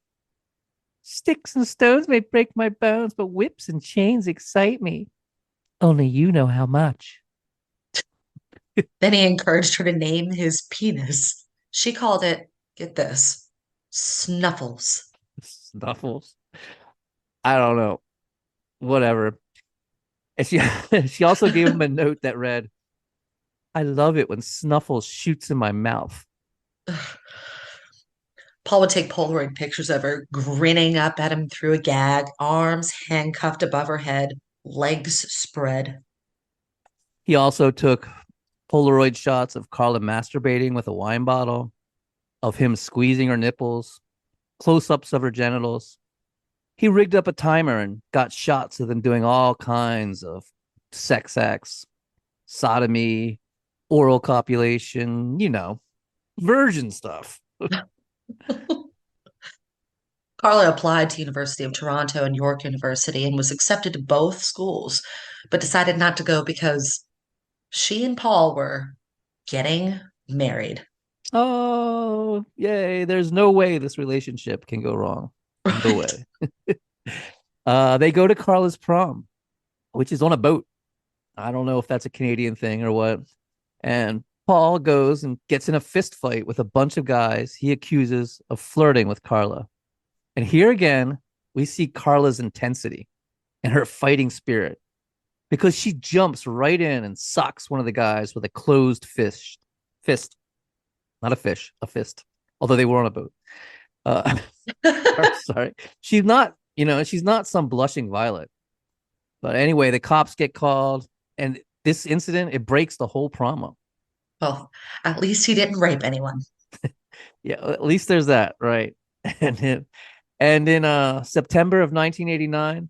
Sticks and stones may break my bones, but whips and chains excite me. Only you know how much. then he encouraged her to name his penis. She called it, get this, Snuffles. Snuffles. I don't know. Whatever. And she she also gave him a note that read, I love it when Snuffles shoots in my mouth. Paul would take Polaroid pictures of her, grinning up at him through a gag, arms handcuffed above her head, legs spread. He also took Polaroid shots of Karla masturbating with a wine bottle, of him squeezing her nipples, close ups of her genitals. He rigged up a timer and got shots of them doing all kinds of sex acts, sodomy, oral copulation, virgin stuff. Karla applied to University of Toronto and York University and was accepted to both schools, but decided not to go because she and Paul were getting married. Oh, yay. There's no way this relationship can go wrong. No Right. way. They go to Karla's prom, which is on a boat. I don't know if that's a Canadian thing or what. And Paul goes and gets in a fist fight with a bunch of guys he accuses of flirting with Karla. And here again, we see Karla's intensity and her fighting spirit because she jumps right in and socks one of the guys with a closed fist, not a fish, a fist, although they were on a boat. Uh, sorry. She's not some blushing violet. But anyway, the cops get called, and this incident, it breaks the whole promo. Well, at least he didn't rape anyone. Yeah, at least there's that, right? And in September of 1989,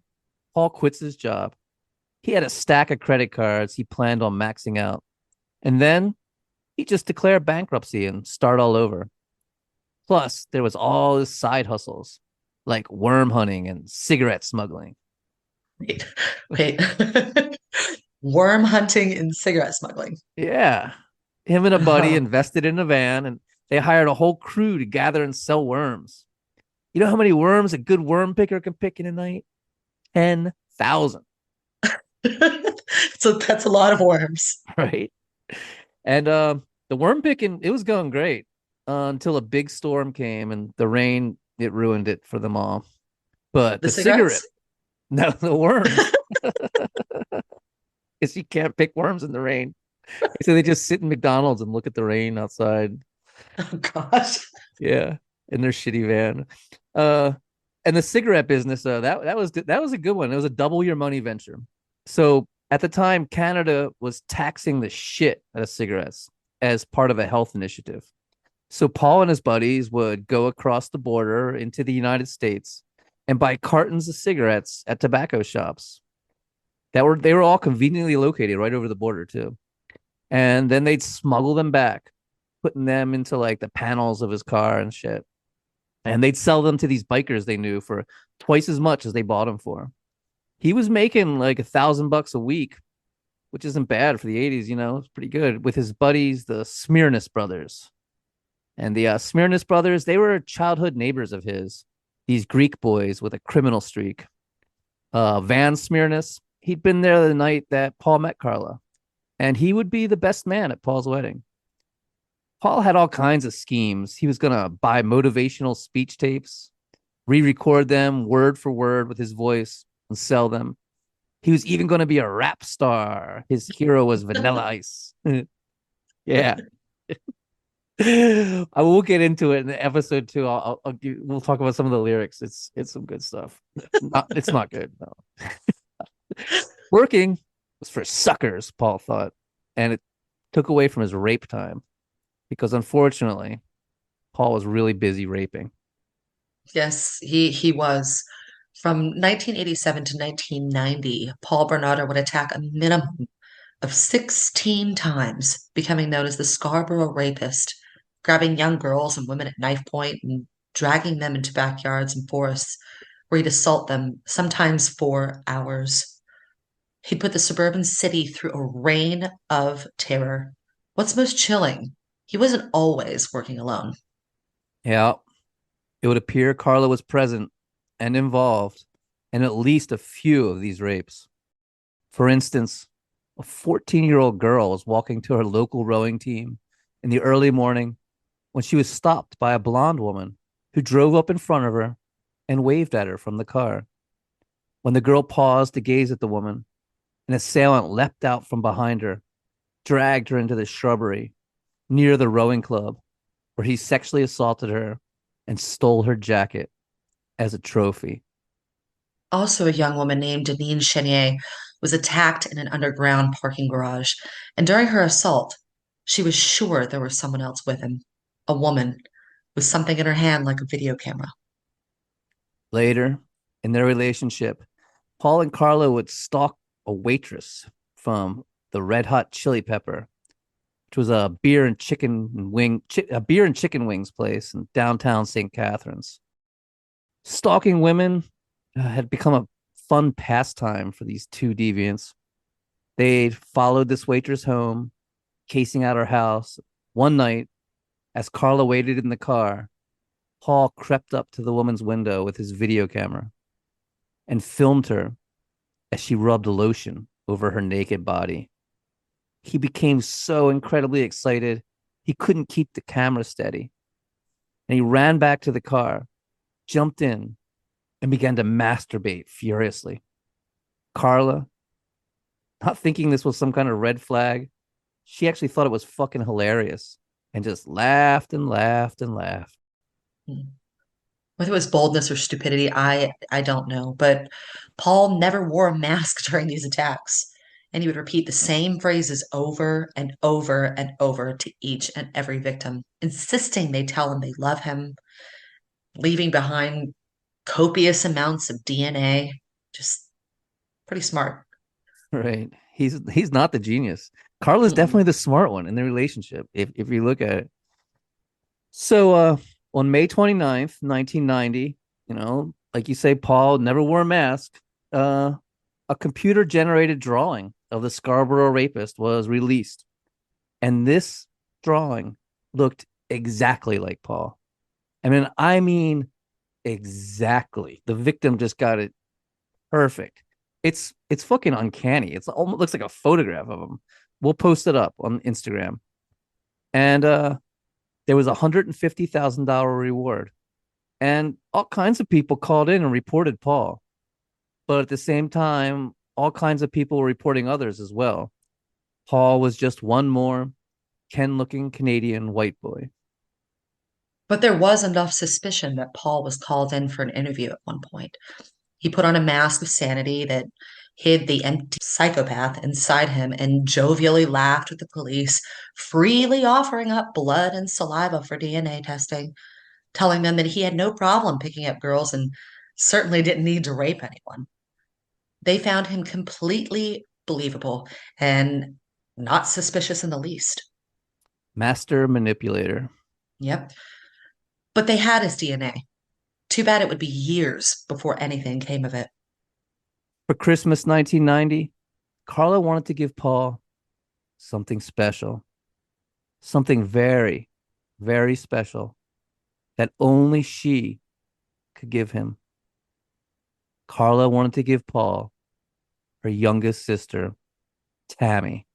Paul quits his job. He had a stack of credit cards he planned on maxing out. And then he just declared bankruptcy and start all over. Plus, there was all his side hustles like worm hunting and cigarette smuggling. Wait, wait. Worm hunting and cigarette smuggling. Yeah. Him and a buddy Oh, invested in a van and they hired a whole crew to gather and sell worms. You know how many worms a good worm picker can pick in a night? 10,000, so that's a lot of worms. right? And the worm picking, it was going great until a big storm came and the rain, it ruined it for them all. But The the cigarette, cigarettes? no, the worms, because you can't pick worms in the rain. So they just sit in McDonald's and look at the rain outside. Oh gosh. Yeah, in their shitty van. Uh, and the cigarette business, that was a good one. It was a double your money venture. So at the time, Canada was taxing the shit out of cigarettes as part of a health initiative. So Paul and his buddies would go across the border into the United States and buy cartons of cigarettes at tobacco shops that were they were all conveniently located right over the border too. And then they'd smuggle them back, putting them into like the panels of his car and shit. And they'd sell them to these bikers they knew for twice as much as they bought them for. He was making like $1,000 a week, which isn't bad for the 80s, you know, it's pretty good with his buddies, the Smirnis brothers. And the Smirnis brothers, they were childhood neighbors of his, these Greek boys with a criminal streak. Van Smirnis, he'd been there the night that Paul met Karla, and he would be the best man at Paul's wedding. Paul had all kinds of schemes. He was going to buy motivational speech tapes, re record them word for word with his voice, and sell them. He was even going to be a rap star. His hero was Vanilla Ice. Yeah. I will get into it in episode 2. We'll talk about some of the lyrics. It's some good stuff. It's not good. No. Working was for suckers, Paul thought, and it took away from his rape time because unfortunately, Paul was really busy raping. Yes, he was. From 1987 to 1990, Paul Bernardo would attack a minimum of 16 times, becoming known as the Scarborough Rapist, grabbing young girls and women at knife point and dragging them into backyards and forests where he'd assault them, sometimes for hours. He'd put the suburban city through a reign of terror. What's most chilling? He wasn't always working alone. Yeah, it would appear Karla was present and involved in at least a few of these rapes. For instance, a 14-year-old girl was walking to her local rowing team in the early morning when she was stopped by a blonde woman who drove up in front of her and waved at her from the car. When the girl paused to gaze at the woman, an assailant leapt out from behind her, dragged her into the shrubbery near the rowing club, where he sexually assaulted her and stole her jacket as a trophy. Also, a young woman named Denise Chenier was attacked in an underground parking garage, and during her assault, she was sure there was someone else with him, a woman with something in her hand like a video camera. Later, in their relationship, Paul and Karla would stalk a waitress from the Red Hot Chili Pepper, which was a beer and chicken wings place in downtown St. Catharines. Stalking women had become a fun pastime for these two deviants. They followed this waitress home, casing out her house. One night, as Karla waited in the car, Paul crept up to the woman's window with his video camera and filmed her as she rubbed lotion over her naked body. He became so incredibly excited, he couldn't keep the camera steady. And he ran back to the car, jumped in, and began to masturbate furiously. Karla, not thinking this was some kind of red flag, she actually thought it was fucking hilarious and just laughed and laughed and laughed. Whether it was boldness or stupidity, I don't know, but Paul never wore a mask during these attacks, and he would repeat the same phrases over and over and over to each and every victim, insisting they tell him they love him, leaving behind copious amounts of DNA. Just pretty smart. Right. He's not the genius. Karla's Mm-mm. definitely the smart one in the relationship, if you look at it. So on May 29th, 1990, you know, like you say, Paul never wore a mask. A computer generated drawing of the Scarborough rapist was released. And this drawing looked exactly like Paul. I mean exactly. The victim just got it perfect. It's fucking uncanny. It's almost looks like a photograph of him. We'll post it up on Instagram. And there was $150,000 reward. And all kinds of people called in and reported Paul. But at the same time, all kinds of people were reporting others as well. Paul was just one more Ken looking Canadian white boy. But there was enough suspicion that Paul was called in for an interview at one point. He put on a mask of sanity that hid the empty psychopath inside him and jovially laughed with the police, freely offering up blood and saliva for DNA testing, telling them that he had no problem picking up girls and certainly didn't need to rape anyone. They found him completely believable and not suspicious in the least. Master manipulator. Yep. But they had his DNA. Too bad it would be years before anything came of it. For Christmas 1990, Karla wanted to give Paul something special, something very, very special that only she could give him. Karla wanted to give Paul her youngest sister, Tammy.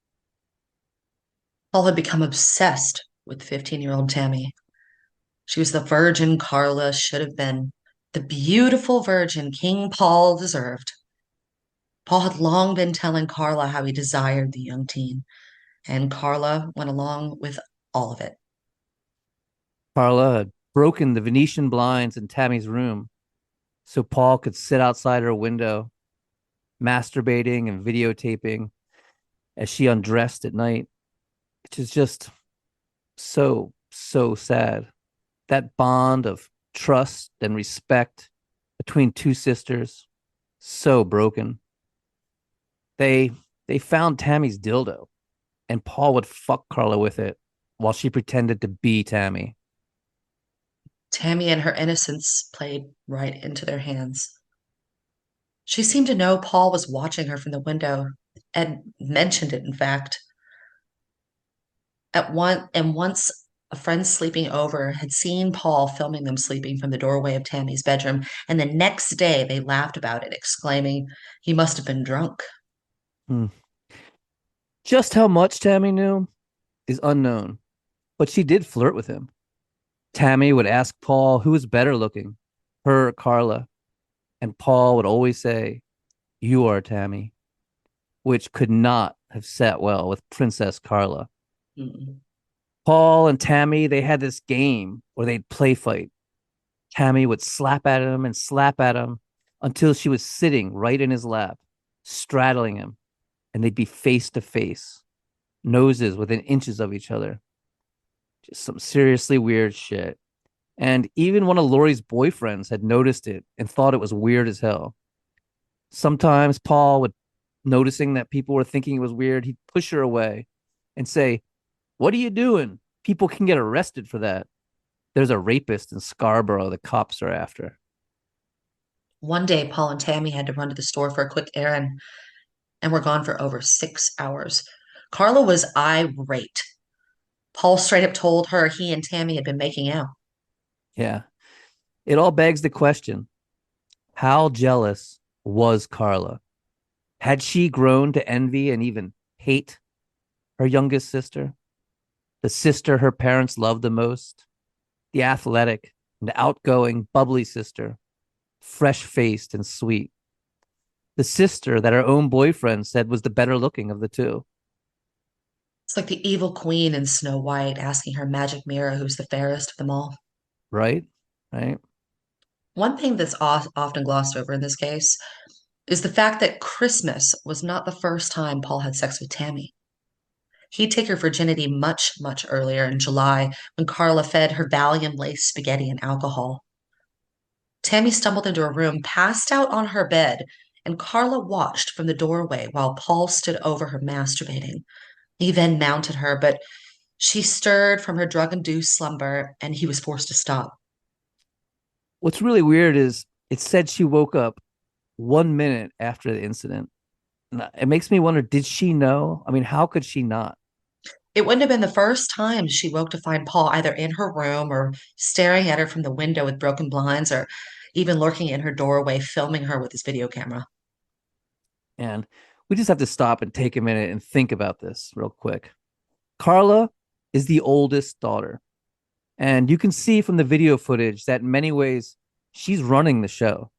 Paul had become obsessed with 15-year-old Tammy. She was the virgin Karla should have been, the beautiful virgin King Paul deserved. Paul had long been telling Karla how he desired the young teen, and Karla went along with all of it. Karla had broken the Venetian blinds in Tammy's room so Paul could sit outside her window, masturbating and videotaping as she undressed at night, which is just so, so sad. That bond of trust and respect between two sisters, so broken. They they found Tammy's dildo, and Paul would fuck Karla with it while she pretended to be Tammy. Tammy and her innocence played right into their hands. She seemed to know Paul was watching her from the window and mentioned it, in fact. Once a friend sleeping over had seen Paul filming them sleeping from the doorway of Tammy's bedroom, and the next day they laughed about it, exclaiming, he must have been drunk. Hmm. Just how much Tammy knew is unknown, but she did flirt with him. Tammy would ask Paul who was better looking, her or Karla, and Paul would always say, "You are Tammy," which could not have sat well with Princess Karla. Mm. Paul and Tammy, they had this game where they'd play fight. Tammy would slap at him until she was sitting right in his lap, straddling him, and they'd be face to face, noses within inches of each other. Just some seriously weird shit. And even one of Lori's boyfriends had noticed it and thought it was weird as hell. Sometimes Paul would, noticing that people were thinking it was weird, he'd push her away and say, "What are you doing? People can get arrested for that. There's a rapist in Scarborough the cops are after." One day, Paul and Tammy had to run to the store for a quick errand and were gone for over 6 hours. Karla was irate. Paul straight up told her he and Tammy had been making out. Yeah. It all begs the question, how jealous was Karla? Had she grown to envy and even hate her youngest sister? The sister her parents loved the most? The athletic and outgoing, bubbly sister, fresh faced and sweet. The sister that her own boyfriend said was the better looking of the two. It's like the evil queen in Snow White asking her magic mirror who's the fairest of them all. Right? Right? One thing that's often glossed over in this case is the fact that Christmas was not the first time Paul had sex with Tammy. He'd take her virginity much, much earlier in July when Karla fed her Valium laced spaghetti and alcohol. Tammy stumbled into her room, passed out on her bed, and Karla watched from the doorway while Paul stood over her masturbating. He then mounted her, but she stirred from her drug induced slumber and he was forced to stop. What's really weird is it said she woke up 1 minute after the incident. It makes me wonder, did she know? I mean, how could she not? It wouldn't have been the first time she woke to find Paul either in her room or staring at her from the window with broken blinds or even lurking in her doorway, filming her with his video camera. And we just have to stop and take a minute and think about this real quick. Karla is the oldest daughter. And you can see from the video footage that in many ways, she's running the show,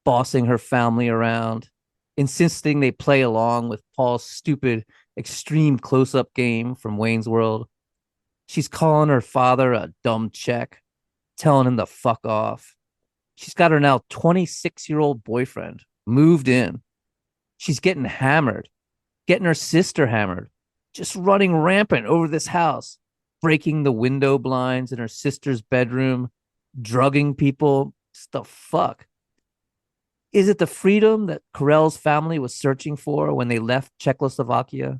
bossing her family around, insisting they play along with Paul's stupid, extreme close up game from Wayne's World. She's calling her father a dumb check, telling him to fuck off. She's got her now 26-year-old boyfriend moved in. She's getting hammered, getting her sister hammered, just running rampant over this house, breaking the window blinds in her sister's bedroom, drugging people. It's the fuck. Is it the freedom that Carell's family was searching for when they left Czechoslovakia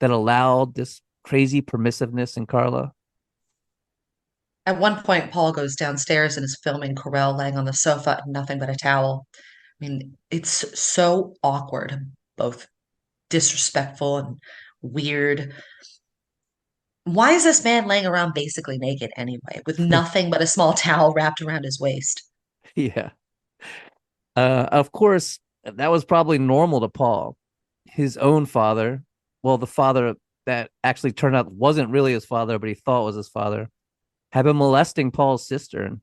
that allowed this crazy permissiveness in Karla? At one point, Paul goes downstairs and is filming Carell laying on the sofa in nothing but a towel. I mean, it's so awkward, both disrespectful and weird. Why is this man laying around basically naked anyway, with nothing but a small towel wrapped around his waist? Yeah. Of course, that was probably normal to Paul. His own father, well, the father that actually turned out wasn't really his father, but he thought was his father, had been molesting Paul's sister and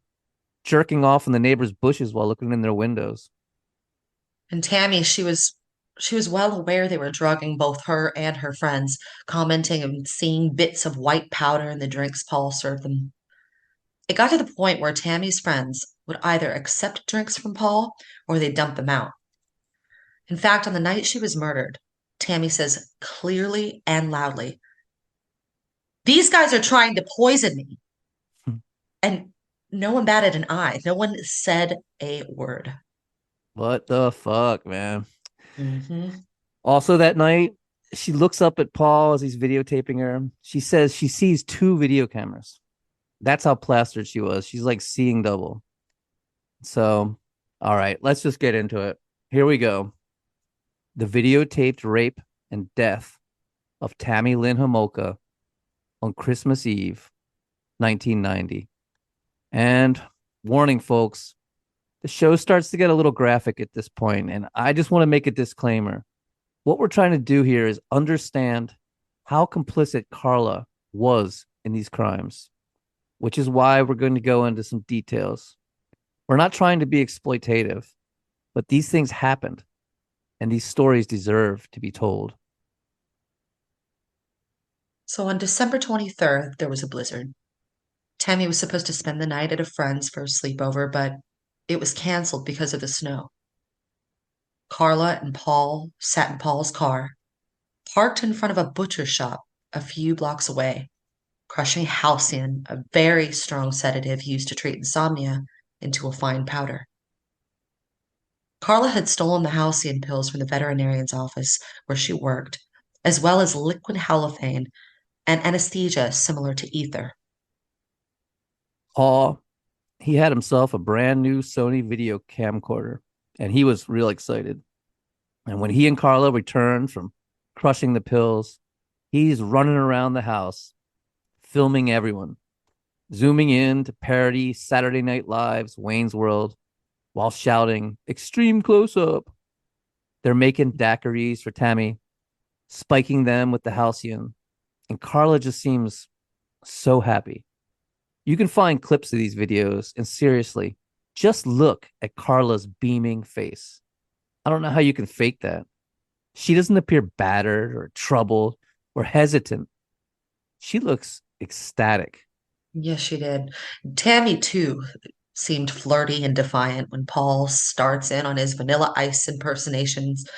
jerking off in the neighbors' bushes while looking in their windows. And Tammy, she was well aware they were drugging both her and her friends, commenting and seeing bits of white powder in the drinks Paul served them. It got to the point where Tammy's friends would either accept drinks from Paul or they dump them out. In fact, on the night she was murdered, Tammy says clearly and loudly, "These guys are trying to poison me." And no one batted an eye. No one said a word. What the fuck, man? Hmm. Also, that night, she looks up at Paul as he's videotaping her. She says she sees two video cameras. That's how plastered she was. She's like seeing double. So, all right, let's just get into it. Here we go. The videotaped rape and death of Tammy Lynn Homolka on Christmas Eve, 1990. And warning, folks, the show starts to get a little graphic at this point, and I just want to make a disclaimer. What we're trying to do here is understand how complicit Karla was in these crimes, which is why we're going to go into some details. We're not trying to be exploitative, but these things happened, and these stories deserve to be told. So on December 23rd, there was a blizzard. Tammy was supposed to spend the night at a friend's for a sleepover, but it was canceled because of the snow. Karla and Paul sat in Paul's car, parked in front of a butcher shop a few blocks away, crushing halcyon, a very strong sedative used to treat insomnia, into a fine powder. Karla had stolen the halcyon pills from the veterinarian's office where she worked, as well as liquid halothane and anesthesia similar to ether. Paul, he had himself a brand new Sony video camcorder, and he was real excited. And when he and Karla returned from crushing the pills, he's running around the house, filming everyone, zooming in to parody Saturday Night Live's Wayne's World while shouting, "Extreme close up." They're making daiquiris for Tammy, spiking them with the halcyon. And Karla just seems so happy. You can find clips of these videos, and seriously, just look at Karla's beaming face. I don't know how you can fake that. She doesn't appear battered or troubled or hesitant. She looks ecstatic. Yes, she did. Tammy, too, seemed flirty and defiant when Paul starts in on his vanilla ice impersonations.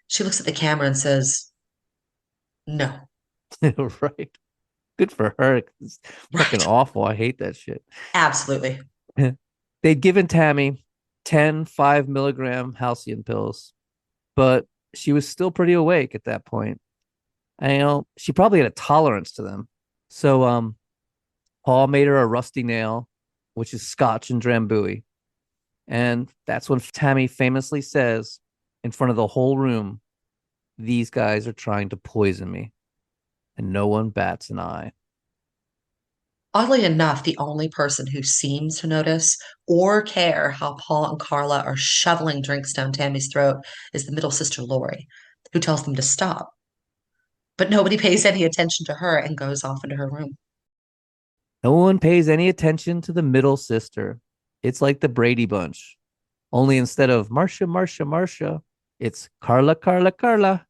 She looks at the camera and says, "No." Right. Good for her. It's fucking Right. awful. I hate that shit. Absolutely. They'd given Tammy 10 5 milligram halcyon pills, but she was still pretty awake at that point. And, she probably had a tolerance to them. So Paul made her a rusty nail, which is scotch and drambuie. And that's when Tammy famously says in front of the whole room, "These guys are trying to poison me." and no one bats an eye. Oddly enough, the only person who seems to notice or care how Paul and Karla are shoveling drinks down Tammy's throat is the middle sister, Lori, who tells them to stop. But nobody pays any attention to her and goes off into her room. No one pays any attention to the middle sister. It's like the Brady Bunch, only instead of Marcia, Marcia, Marcia, it's Karla, Karla, Karla.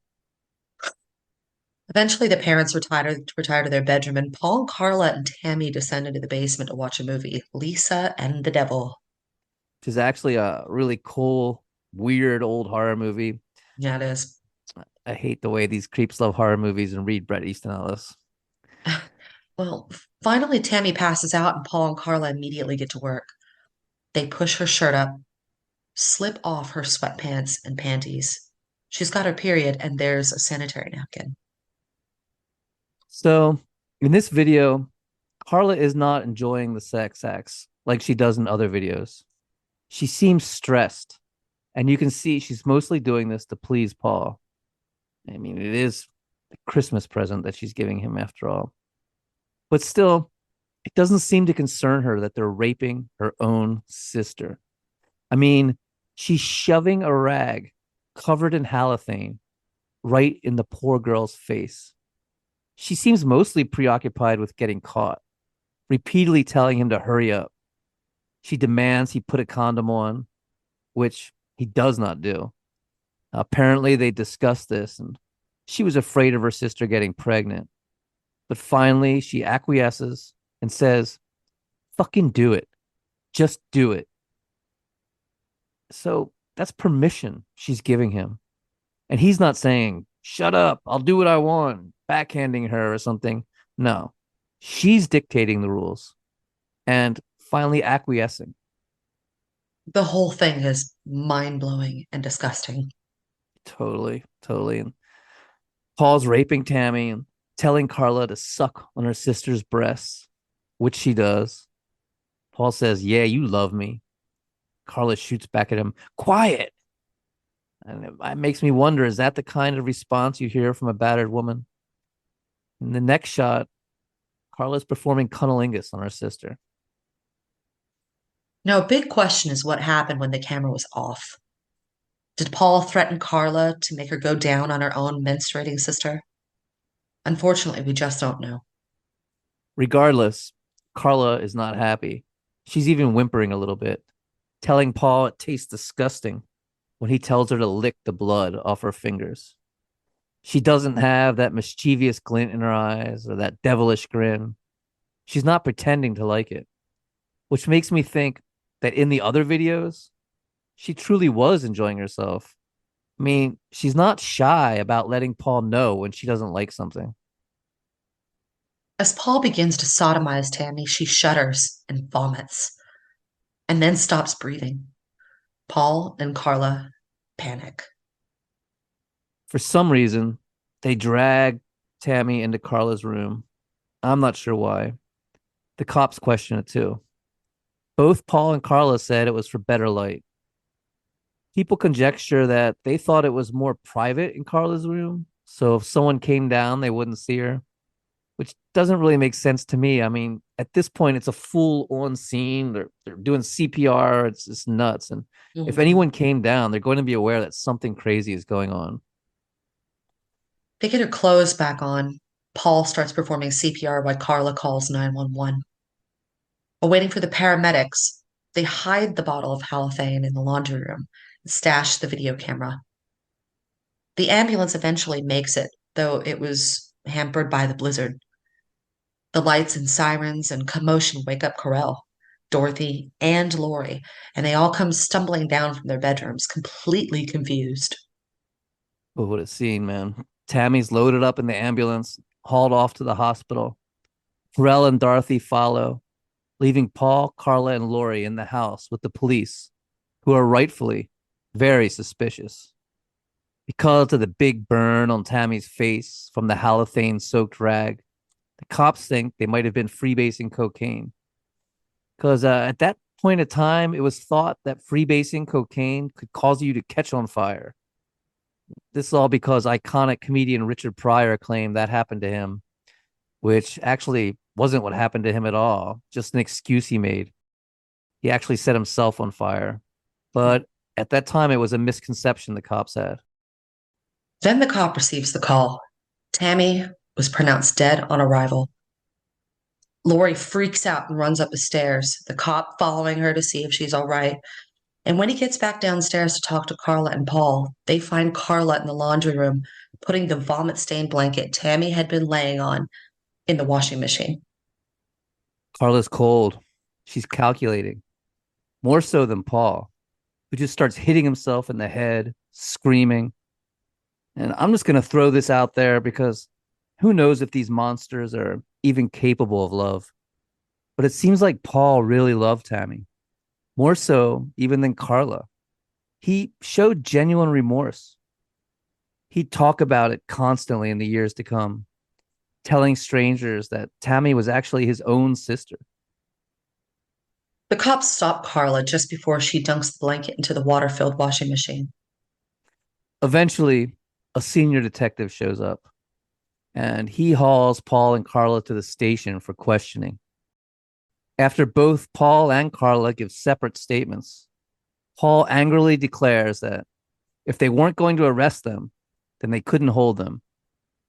Eventually, the parents retire to their bedroom, and Paul, Karla, and Tammy descend into the basement to watch a movie, Lisa and the Devil. Which is actually a really cool, weird old horror movie. Yeah, it is. I hate the way these creeps love horror movies and read Bret Easton Ellis. Well, finally, Tammy passes out, and Paul and Karla immediately get to work. They push her shirt up, slip off her sweatpants and panties. She's got her period, and there's a sanitary napkin. So in this video, Karla is not enjoying the sex acts like she does in other videos. She seems stressed, and you can see she's mostly doing this to please Paul. I mean, it is a Christmas present that she's giving him after all. But still, it doesn't seem to concern her that they're raping her own sister. I mean, she's shoving a rag covered in halothane right in the poor girl's face. She seems mostly preoccupied with getting caught, repeatedly telling him to hurry up. She demands he put a condom on, which he does not do. Apparently, they discussed this, and she was afraid of her sister getting pregnant. But finally, she acquiesces and says, fucking do it. Just do it. So that's permission she's giving him. And he's not saying, shut up, I'll do what I want, backhanding her or something. No, she's dictating the rules and finally acquiescing. The whole thing is mind-blowing and disgusting. Totally, totally. And Paul's raping Tammy and telling Karla to suck on her sister's breasts, which she does. Paul says, yeah, you love me. Karla shoots back at him, quiet. And it makes me wonder, is that the kind of response you hear from a battered woman? In the next shot, Karla's performing cunnilingus on her sister. Now, a big question is what happened when the camera was off. Did Paul threaten Karla to make her go down on her own menstruating sister? Unfortunately, we just don't know. Regardless, Karla is not happy. She's even whimpering a little bit, telling Paul it tastes disgusting when he tells her to lick the blood off her fingers. She doesn't have that mischievous glint in her eyes or that devilish grin. She's not pretending to like it, which makes me think that in the other videos, she truly was enjoying herself. I mean, she's not shy about letting Paul know when she doesn't like something. As Paul begins to sodomize Tammy, she shudders and vomits, and then stops breathing. Paul and Karla panic. For some reason, they drag Tammy into Karla's room. I'm not sure why. The cops question it too. Both Paul and Karla said it was for better light. People conjecture that they thought it was more private in Karla's room. So if someone came down, they wouldn't see her, which doesn't really make sense to me. I mean, at this point, it's a full on scene. They're doing CPR. It's nuts. And if Mhm. anyone came down, they're going to be aware that something crazy is going on. They get her clothes back on. Paul starts performing CPR while Karla calls 911. While waiting for the paramedics, they hide the bottle of halothane in the laundry room and stash the video camera. The ambulance eventually makes it, though it was hampered by the blizzard. The lights and sirens and commotion wake up Carell, Dorothy, and Lori, and they all come stumbling down from their bedrooms, completely confused. Oh, what a scene, man. Tammy's loaded up in the ambulance, hauled off to the hospital. Pharrell and Dorothy follow, leaving Paul, Karla, and Lori in the house with the police, who are rightfully very suspicious. Because of the big burn on Tammy's face from the halothane soaked rag, the cops think they might have been freebasing cocaine. Because at that point of time, it was thought that freebasing cocaine could cause you to catch on fire. This is all because iconic comedian Richard Pryor claimed that happened to him which actually wasn't what happened to him at all, just an excuse he made. He actually set himself on fire. But at that time, it was a misconception the cops had. Then the cop receives the call. Tammy was pronounced dead on arrival. Lori freaks out and runs up the stairs, the cop following her to see if she's all right. And when he gets back downstairs to talk to Karla and Paul, they find Karla in the laundry room putting the vomit stained blanket Tammy had been laying on in the washing machine. Karla's cold. She's calculating, more so than Paul, who just starts hitting himself in the head, screaming. And I'm just going to throw this out there because who knows if these monsters are even capable of love. But it seems like Paul really loved Tammy, more so even than Karla. He showed genuine remorse. He'd talk about it constantly in the years to come, telling strangers that Tammy was actually his own sister. The cops stop Karla just before she dunks the blanket into the water filled washing machine. Eventually, a senior detective shows up and he hauls Paul and Karla to the station for questioning. After both Paul and Karla give separate statements, Paul angrily declares that if they weren't going to arrest them, then they couldn't hold them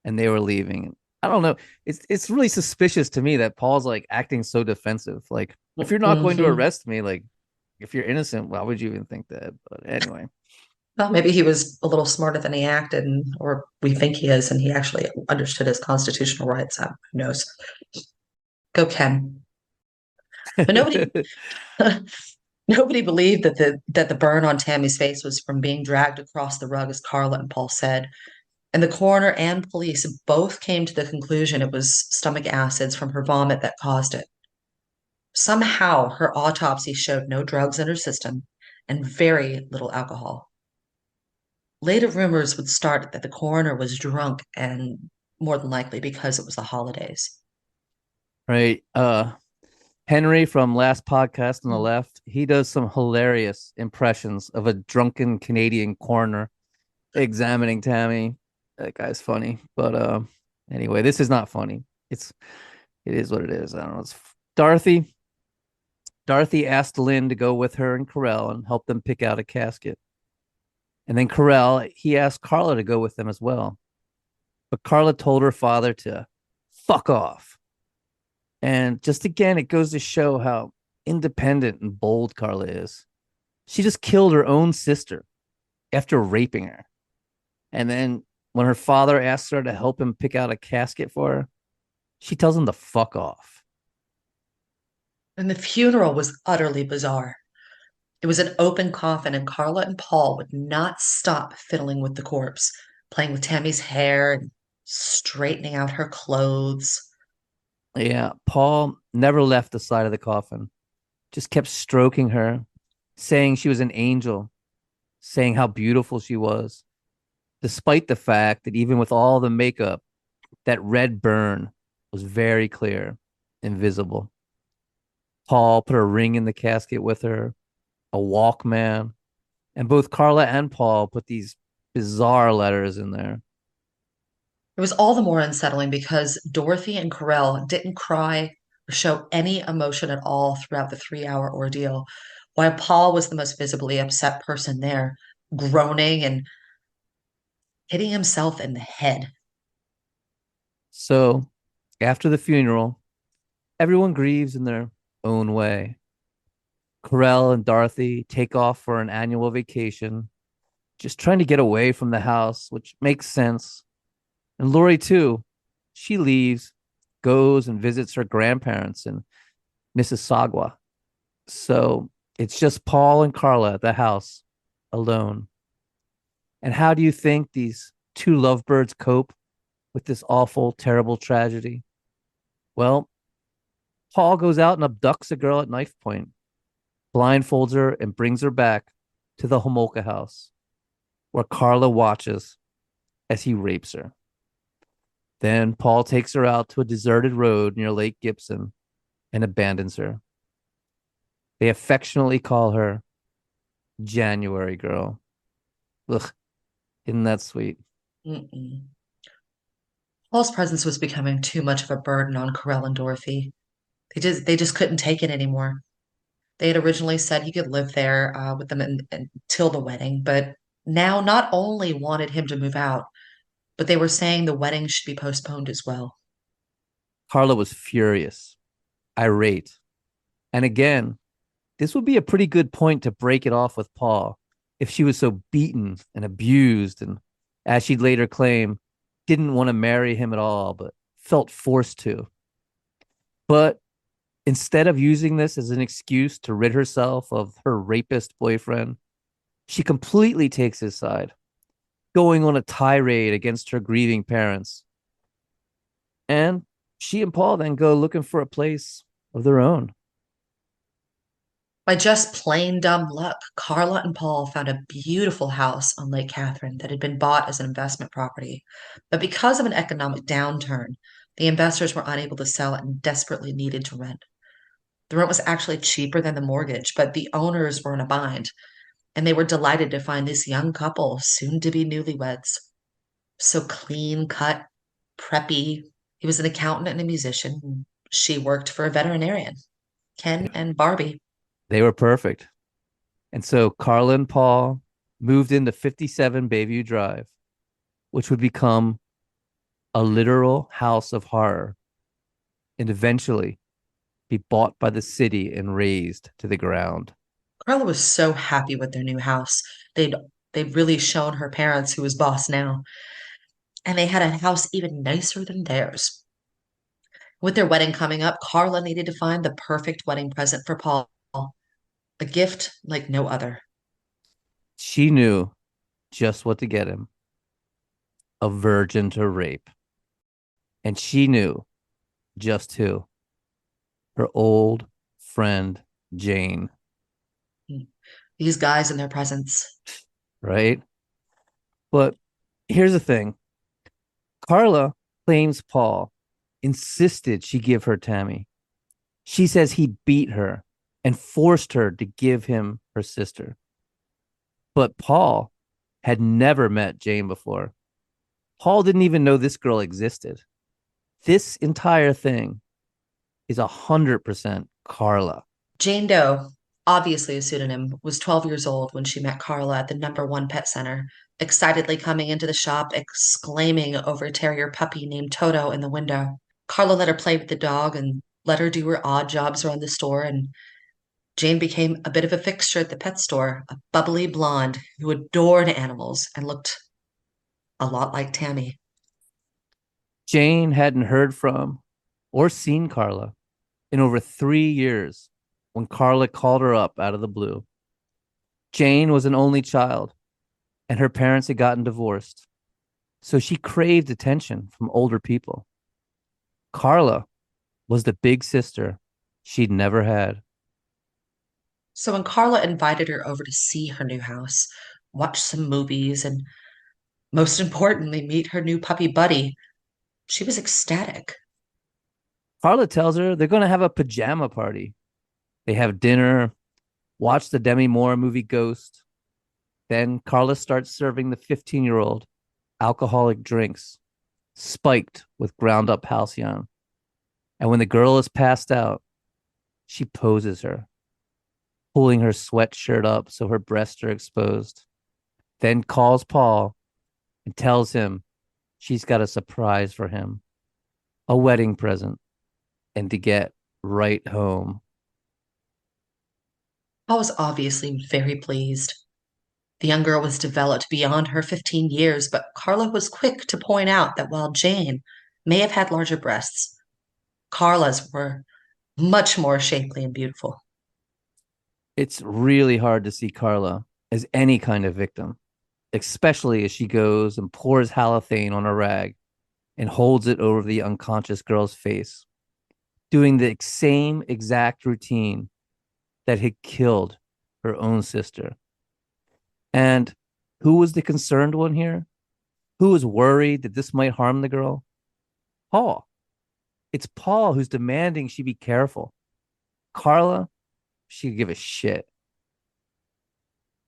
and they were leaving. I don't know. It's really suspicious to me that Paul's like acting so defensive. Like, if you're not going to Mm-hmm. arrest me, like if you're innocent, why would you even think that? But anyway. Well, maybe he was a little smarter than he acted, or we think he is, and he actually understood his constitutional rights. Who knows? Go, Ken. But nobody, nobody believed that the burn on Tammy's face was from being dragged across the rug, as Karla and Paul said. And the coroner and police both came to the conclusion it was stomach acids from her vomit that caused it. Somehow, her autopsy showed no drugs in her system and very little alcohol. Later rumors would start that the coroner was drunk, and more than likely because it was the holidays. Right. Henry from last podcast on the left, he does some hilarious impressions of a drunken Canadian coroner examining Tammy. That guy's funny. But anyway, this is not funny. It is what it is. I don't know. It's Dorothy. Dorothy asked Lynn to go with her and Carell and help them pick out a casket. And then Carell, he asked Karla to go with them as well. But Karla told her father to fuck off. And just again, it goes to show how independent and bold Karla is. She just killed her own sister after raping her. And then when her father asks her to help him pick out a casket for her, she tells him to fuck off. And the funeral was utterly bizarre. It was an open coffin, and Karla and Paul would not stop fiddling with the corpse, playing with Tammy's hair and straightening out her clothes. Yeah, Paul never left the side of the coffin, just kept stroking her, saying she was an angel, saying how beautiful she was, despite the fact that even with all the makeup, that red burn was very clear and visible. Paul put a ring in the casket with her, a Walkman, and both Karla and Paul put these bizarre letters in there. It was all the more unsettling because Dorothy and Carell didn't cry or show any emotion at all throughout the 3 hour ordeal, while Paul was the most visibly upset person there, groaning and hitting himself in the head. So after the funeral, everyone grieves in their own way. Carell and Dorothy take off for an annual vacation, just trying to get away from the house, which makes sense. And Lori, too, she leaves, goes and visits her grandparents in Mississauga. So it's just Paul and Karla at the house alone. And how do you think these two lovebirds cope with this awful, terrible tragedy? Well, Paul goes out and abducts a girl at knife point, blindfolds her, and brings her back to the Homolka house, where Karla watches as he rapes her. Then Paul takes her out to a deserted road near Lake Gibson and abandons her. They affectionately call her January Girl. Ugh, isn't that sweet? Mm-mm. Paul's presence was becoming too much of a burden on Carell and Dorothy. They just couldn't take it anymore. They had originally said he could live there with them until the wedding, but now not only wanted him to move out, but they were saying the wedding should be postponed as well. Karla was furious, irate. And again, this would be a pretty good point to break it off with Paul if she was so beaten and abused and, as she'd later claim, didn't want to marry him at all, but felt forced to. But instead of using this as an excuse to rid herself of her rapist boyfriend, she completely takes his side, going on a tirade against her grieving parents. And she and Paul then go looking for a place of their own. By just plain dumb luck, Carla and Paul found a beautiful house on Lake Catherine that had been bought as an investment property. But because of an economic downturn, the investors were unable to sell it and desperately needed to rent. The rent was actually cheaper than the mortgage, but the owners were in a bind, and they were delighted to find this young couple, soon to be newlyweds. So clean cut, preppy. He was an accountant and a musician. She worked for a veterinarian, Ken and Barbie. They were perfect. And so Karla and Paul moved into 57 Bayview Drive, which would become a literal house of horror and eventually be bought by the city and razed to the ground. Carla was so happy with their new house. They'd they'd really shown her parents who was boss now, and they had a house even nicer than theirs. With their wedding coming up, Carla needed to find the perfect wedding present for Paul, a gift like no other. She knew just what to get him, a virgin to rape. And she knew just who, her old friend Jane, These guys and their presents. right? But here's the thing. Karla claims Paul insisted she give her Tammy. She says he beat her and forced her to give him her sister. But Paul had never met Jane before. Paul didn't even know this girl existed. This entire thing is 100% Karla. Jane Doe, obviously a pseudonym, was 12 years old when she met Carla at the number one pet center, excitedly coming into the shop, exclaiming over a terrier puppy named Toto in the window. Carla let her play with the dog and let her do her odd jobs around the store, and Jane became a bit of a fixture at the pet store, a bubbly blonde who adored animals and looked a lot like Tammy. Jane hadn't heard from or seen Karla in over 3 years when Karla called her up out of the blue. Jane was an only child, and her parents had gotten divorced, so she craved attention from older people. Karla was the big sister she'd never had. So when Carla invited her over to see her new house, watch some movies, and most importantly, meet her new puppy buddy, she was ecstatic. Karla tells her they're going to have a pajama party. They have dinner, watch the Demi Moore movie Ghost. Then Karla starts serving the 15-year-old alcoholic drinks, spiked with ground up halcyon. And when the girl is passed out, she poses her, pulling her sweatshirt up so her breasts are exposed. Then calls Paul and tells him she's got a surprise for him, a wedding present, and to get right home. Paul was obviously very pleased. The young girl was developed beyond her 15 years, but Carla was quick to point out that while Jane may have had larger breasts, Carla's were much more shapely and beautiful. It's really hard to see Karla as any kind of victim, especially as she goes and pours halothane on a rag and holds it over the unconscious girl's face, doing the same exact routine that had killed her own sister. And who was the concerned one here? Who was worried that this might harm the girl? Paul. It's Paul who's demanding she be careful. Karla, she could give a shit.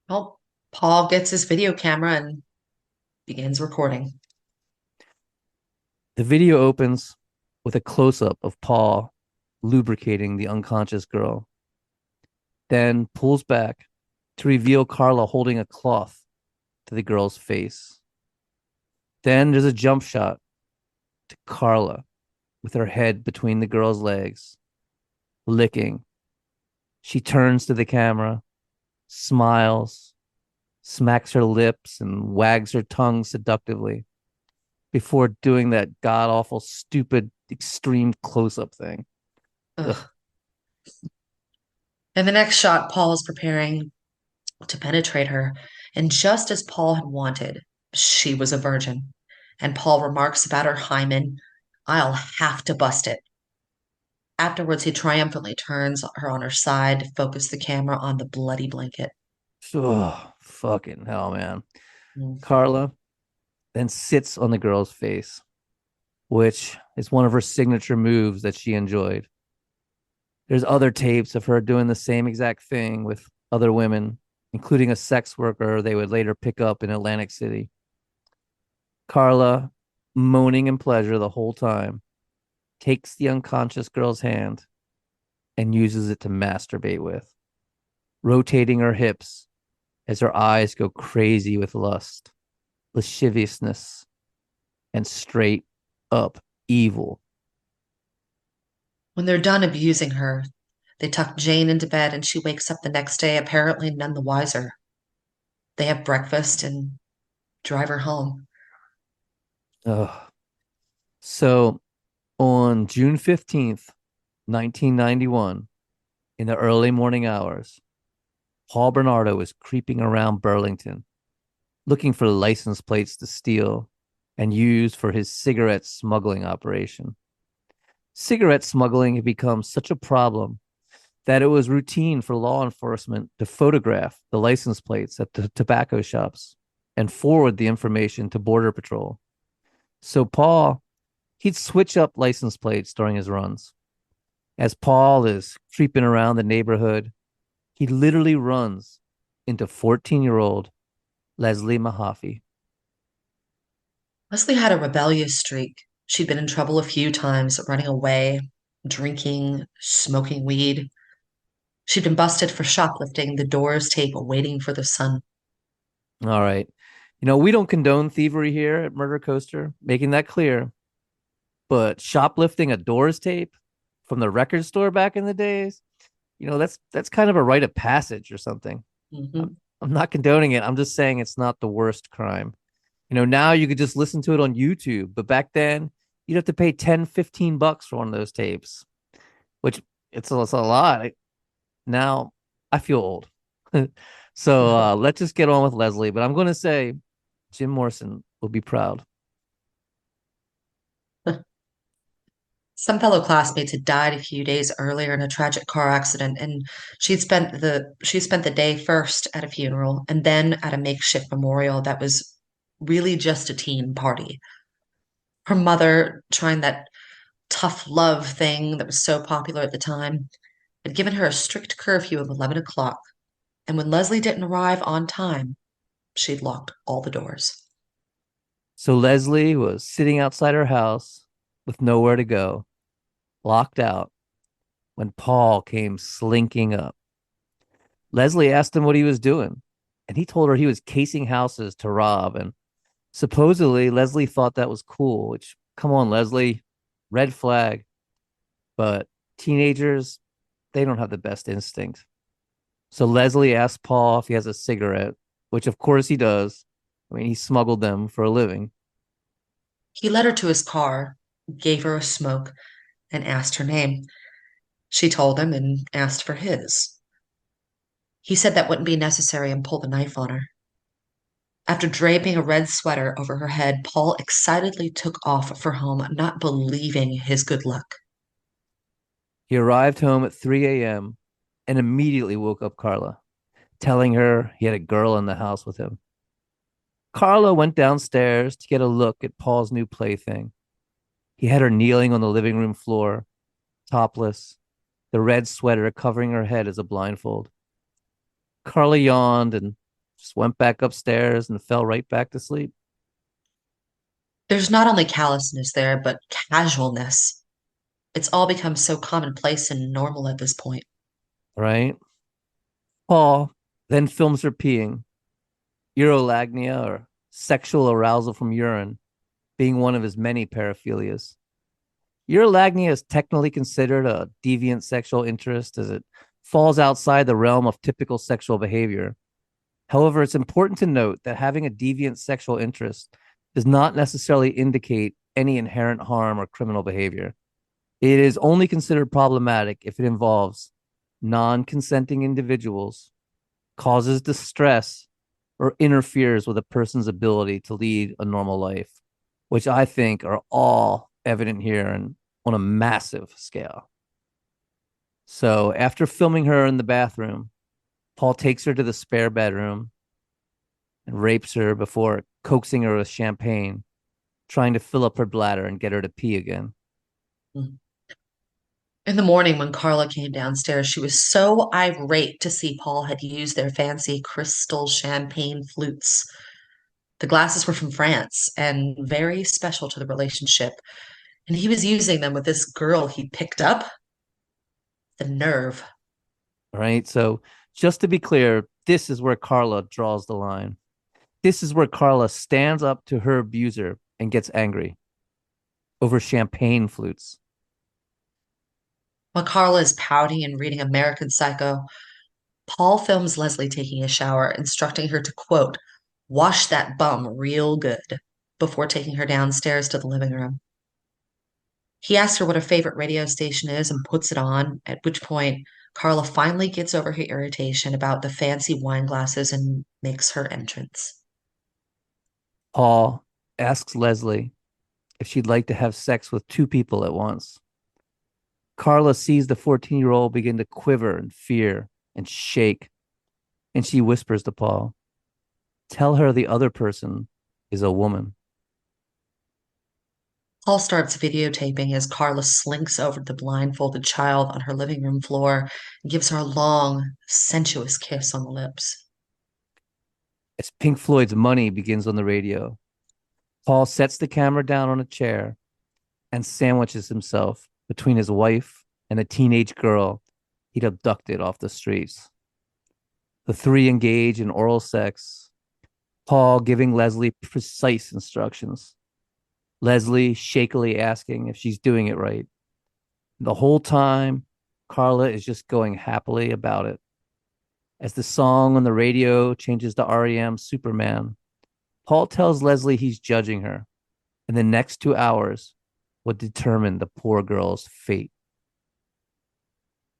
Well, Paul gets his video camera and begins recording. The video opens with a close up of Paul lubricating the unconscious girl, then pulls back to reveal Karla holding a cloth to the girl's face. Then there's a jump shot to Karla with her head between the girl's legs, licking. She turns to the camera, smiles, smacks her lips, and wags her tongue seductively before doing that god awful, stupid, extreme close up thing. Ugh. Ugh. In the next shot, Paul is preparing to penetrate her, and just as Paul had wanted, she was a virgin. And Paul remarks about her hymen, "I'll have to bust it." Afterwards, he triumphantly turns her on her side to focus the camera on the bloody blanket. Oh, fucking hell, man. Mm. Karla then sits on the girl's face, which is one of her signature moves that she enjoyed. There's other tapes of her doing the same exact thing with other women, including a sex worker they would later pick up in Atlantic City. Karla, moaning in pleasure the whole time, takes the unconscious girl's hand and uses it to masturbate with, rotating her hips as her eyes go crazy with lust, lasciviousness, and straight up evil. When they're done abusing her, they tuck Jane into bed and she wakes up the next day apparently none the wiser. They have breakfast and drive her home. Ugh. So on June 15th, 1991, in the early morning hours, Paul Bernardo was creeping around Burlington, looking for license plates to steal and use for his cigarette smuggling operation. Cigarette smuggling had become such a problem that it was routine for law enforcement to photograph the license plates at the tobacco shops and forward the information to Border Patrol. So Paul, he'd switch up license plates during his runs. As Paul is creeping around the neighborhood, he literally runs into 14-year-old Leslie Mahaffy. Leslie had a rebellious streak. She'd been in trouble a few times, running away, drinking, smoking weed. She'd been busted for shoplifting, the doors tape waiting for the sun. All right. We don't condone thievery here at Murder Coaster, making that clear. But shoplifting a Doors tape from the record store back in the days, that's kind of a rite of passage or something. Hmm. I'm not condoning it. I'm just saying it's not the worst crime. Now you could just listen to it on YouTube, but back then you'd have to pay 10, $15 for one of those tapes, which it's a lot. Now I feel old. So let's just get on with Leslie. But I'm going to say Jim Morrison will be proud. Some fellow classmates had died a few days earlier in a tragic car accident, and she spent the day first at a funeral and then at a makeshift memorial that was really just a teen party. Her mother, trying that tough love thing that was so popular at the time, had given her a strict curfew of 11 o'clock, and when Leslie didn't arrive on time, she'd locked all the doors. So Leslie was sitting outside her house with nowhere to go, locked out, when Paul came slinking up. Leslie asked him what he was doing, and he told her he was casing houses to rob. And supposedly, Leslie thought that was cool, which, come on, Leslie, red flag. But teenagers, they don't have the best instinct. So Leslie asked Paul if he has a cigarette, which of course he does. I mean, he smuggled them for a living. He led her to his car, gave her a smoke, and asked her name. She told him and asked for his. He said that wouldn't be necessary and pulled a knife on her. After draping a red sweater over her head, Paul excitedly took off for home, not believing his good luck. He arrived home at 3 a.m. and immediately woke up Karla, telling her he had a girl in the house with him. Karla went downstairs to get a look at Paul's new plaything. He had her kneeling on the living room floor, topless, the red sweater covering her head as a blindfold. Karla yawned and just went back upstairs and fell right back to sleep. There's not only callousness there, but casualness. It's all become so commonplace and normal at this point. right? Paul then films her peeing, urolagnia or sexual arousal from urine being one of his many paraphilias. Urolagnia is technically considered a deviant sexual interest as it falls outside the realm of typical sexual behavior. However, it's important to note that having a deviant sexual interest does not necessarily indicate any inherent harm or criminal behavior. It is only considered problematic if it involves non consenting individuals, causes distress, or interferes with a person's ability to lead a normal life, which I think are all evident here and on a massive scale. So after filming her in the bathroom, Paul takes her to the spare bedroom and rapes her before coaxing her with champagne, trying to fill up her bladder and get her to pee again. In the morning, when Karla came downstairs, she was so irate to see Paul had used their fancy crystal champagne flutes. The glasses were from France and very special to the relationship, and he was using them with this girl he picked up. The nerve. All right. So just to be clear, this is where Karla draws the line. This is where Karla stands up to her abuser and gets angry over champagne flutes. While Karla is pouting and reading American Psycho, Paul films Leslie taking a shower, instructing her to, quote, wash that bum real good before taking her downstairs to the living room. He asks her what her favorite radio station is and puts it on, at which point Karla finally gets over her irritation about the fancy wine glasses and makes her entrance. Paul asks Leslie if she'd like to have sex with two people at once. Karla sees the 14-year-old begin to quiver in fear and shake, and she whispers to Paul, tell her the other person is a woman. Paul starts videotaping as Karla slinks over the blindfolded child on her living room floor and gives her a long, sensuous kiss on the lips. As Pink Floyd's Money begins on the radio, Paul sets the camera down on a chair and sandwiches himself between his wife and a teenage girl he'd abducted off the streets. The three engage in oral sex, Paul giving Leslie precise instructions, Leslie shakily asking if she's doing it right. The whole time, Karla is just going happily about it. As the song on the radio changes to REM's Superman, Paul tells Leslie he's judging her, and the next 2 hours would determine the poor girl's fate.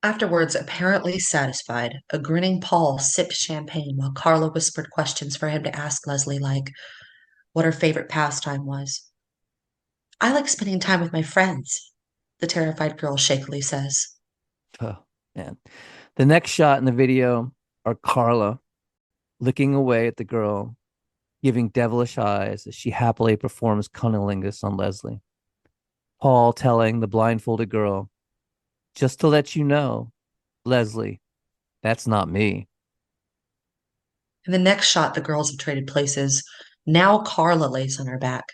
Afterwards, apparently satisfied, a grinning Paul sipped champagne while Karla whispered questions for him to ask Leslie, like what her favorite pastime was. I like spending time with my friends, the terrified girl shakily says. Oh, man. The next shot in the video are Karla looking away at the girl, giving devilish eyes as she happily performs cunnilingus on Leslie. Paul telling the blindfolded girl, just to let you know, Leslie, that's not me. In the next shot, the girls have traded places. Now Karla lays on her back,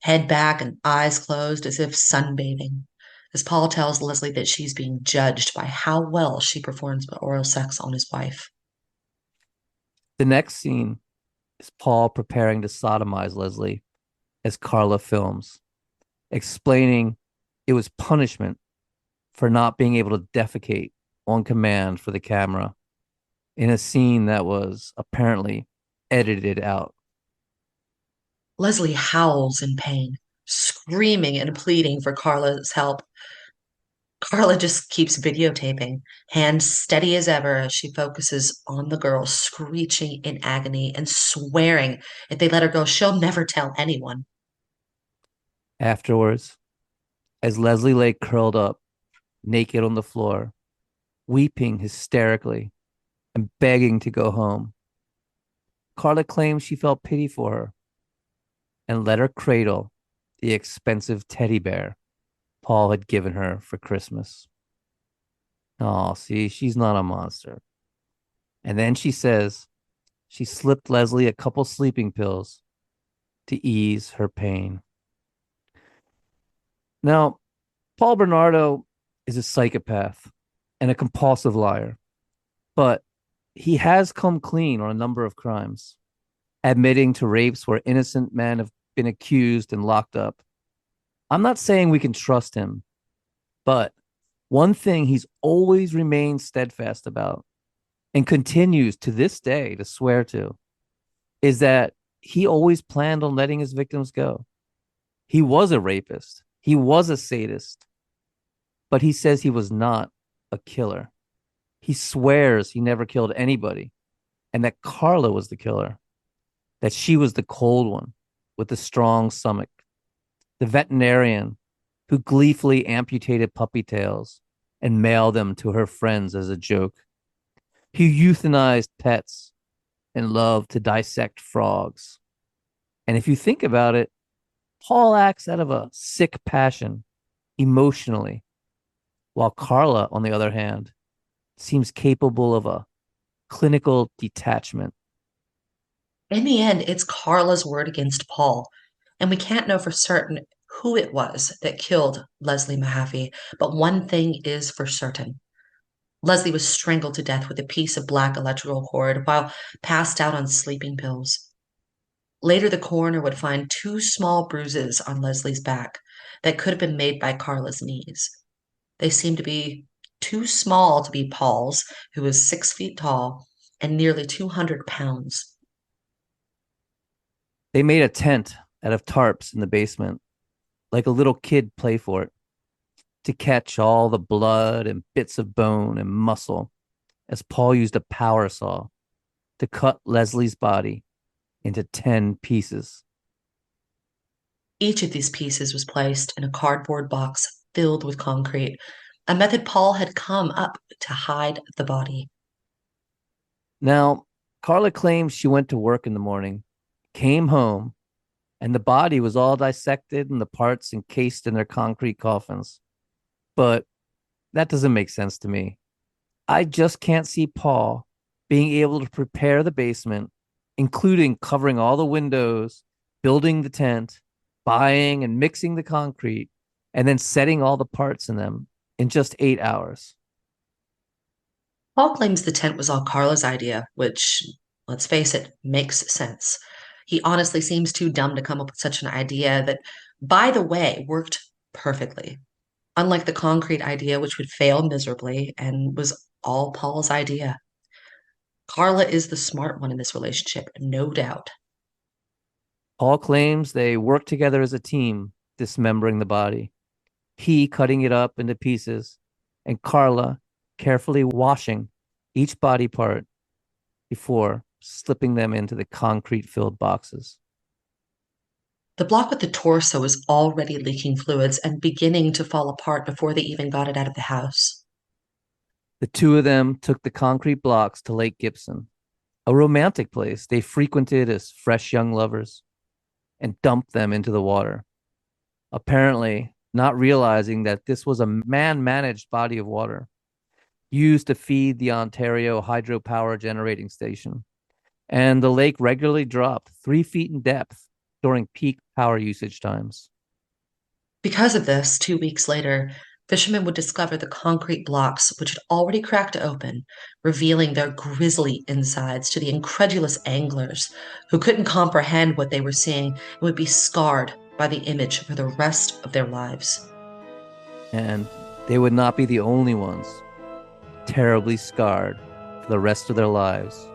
head back and eyes closed as if sunbathing, as Paul tells Leslie that she's being judged by how well she performs oral sex on his wife. The next scene is Paul preparing to sodomize Leslie as Karla films, explaining it was punishment for not being able to defecate on command for the camera in a scene that was apparently edited out. Leslie howls in pain, screaming and pleading for Karla's help. Karla just keeps videotaping, hands steady as ever as she focuses on the girl, screeching in agony and swearing if they let her go, she'll never tell anyone. Afterwards, as Leslie lay curled up, naked on the floor, weeping hysterically and begging to go home, Karla claims she felt pity for her and let her cradle the expensive teddy bear Paul had given her for Christmas. Oh, see, she's not a monster. And then she says she slipped Leslie a couple sleeping pills to ease her pain. Now, Paul Bernardo is a psychopath and a compulsive liar, but he has come clean on a number of crimes, admitting to rapes where innocent men have been accused and locked up. I'm not saying we can trust him, but one thing he's always remained steadfast about and continues to this day to swear to is that he always planned on letting his victims go. He was a rapist, he was a sadist, but he says he was not a killer. He swears he never killed anybody and that Karla was the killer, that she was the cold one with the strong stomach, the veterinarian who gleefully amputated puppy tails and mailed them to her friends as a joke, who euthanized pets and loved to dissect frogs. And if you think about it, Paul acts out of a sick passion emotionally, while Karla, on the other hand, seems capable of a clinical detachment. In the end, it's Karla's word against Paul, and we can't know for certain who it was that killed Leslie Mahaffy, but one thing is for certain. Leslie was strangled to death with a piece of black electrical cord while passed out on sleeping pills. Later, the coroner would find two small bruises on Leslie's back that could have been made by Karla's knees. They seemed to be too small to be Paul's, who was 6 feet tall and nearly 200 pounds. They made a tent out of tarps in the basement, like a little kid play fort, to catch all the blood and bits of bone and muscle as Paul used a power saw to cut Leslie's body into 10 pieces. Each of these pieces was placed in a cardboard box filled with concrete, a method Paul had come up to hide the body. Now, Karla claims she went to work in the morning, came home, and the body was all dissected and the parts encased in their concrete coffins. But that doesn't make sense to me. I just can't see Paul being able to prepare the basement, including covering all the windows, building the tent, buying and mixing the concrete, and then setting all the parts in them in just 8 hours. Paul claims the tent was all Karla's idea, which, let's face it, makes sense. He honestly seems too dumb to come up with such an idea that, by the way, worked perfectly. Unlike the concrete idea, which would fail miserably and was all Paul's idea. Karla is the smart one in this relationship, no doubt. Paul claims they worked together as a team, dismembering the body. He cutting it up into pieces, and Karla carefully washing each body part before slipping them into the concrete filled boxes. The block with the torso was already leaking fluids and beginning to fall apart before they even got it out of the house. The two of them took the concrete blocks to Lake Gibson, a romantic place they frequented as fresh young lovers, and dumped them into the water, apparently not realizing that this was a man-managed body of water used to feed the Ontario hydropower generating station, and the lake regularly dropped 3 feet in depth during peak power usage times. Because of this, 2 weeks later, fishermen would discover the concrete blocks, which had already cracked open, revealing their grisly insides to the incredulous anglers who couldn't comprehend what they were seeing and would be scarred by the image for the rest of their lives. And they would not be the only ones terribly scarred for the rest of their lives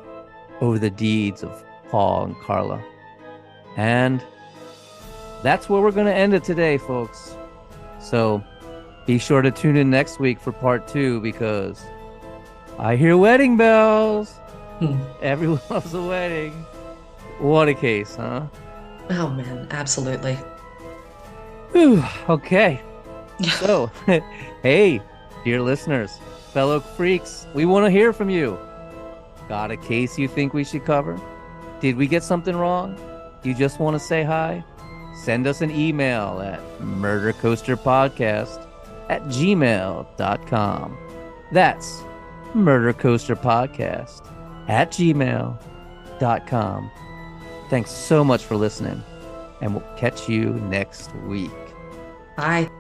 over the deeds of Paul and Karla. And that's where we're going to end it today, folks. So be sure to tune in next week for part 2, because I hear wedding bells. Everyone loves a wedding. What a case, huh? Oh man, absolutely. Whew, okay. So, hey, dear listeners, fellow freaks, we want to hear from you. Got a case you think we should cover? Did we get something wrong? You just want to say hi? Send us an email at murdercoasterpodcast@gmail.com. That's murdercoasterpodcast@gmail.com. Thanks so much for listening, and we'll catch you next week. Bye.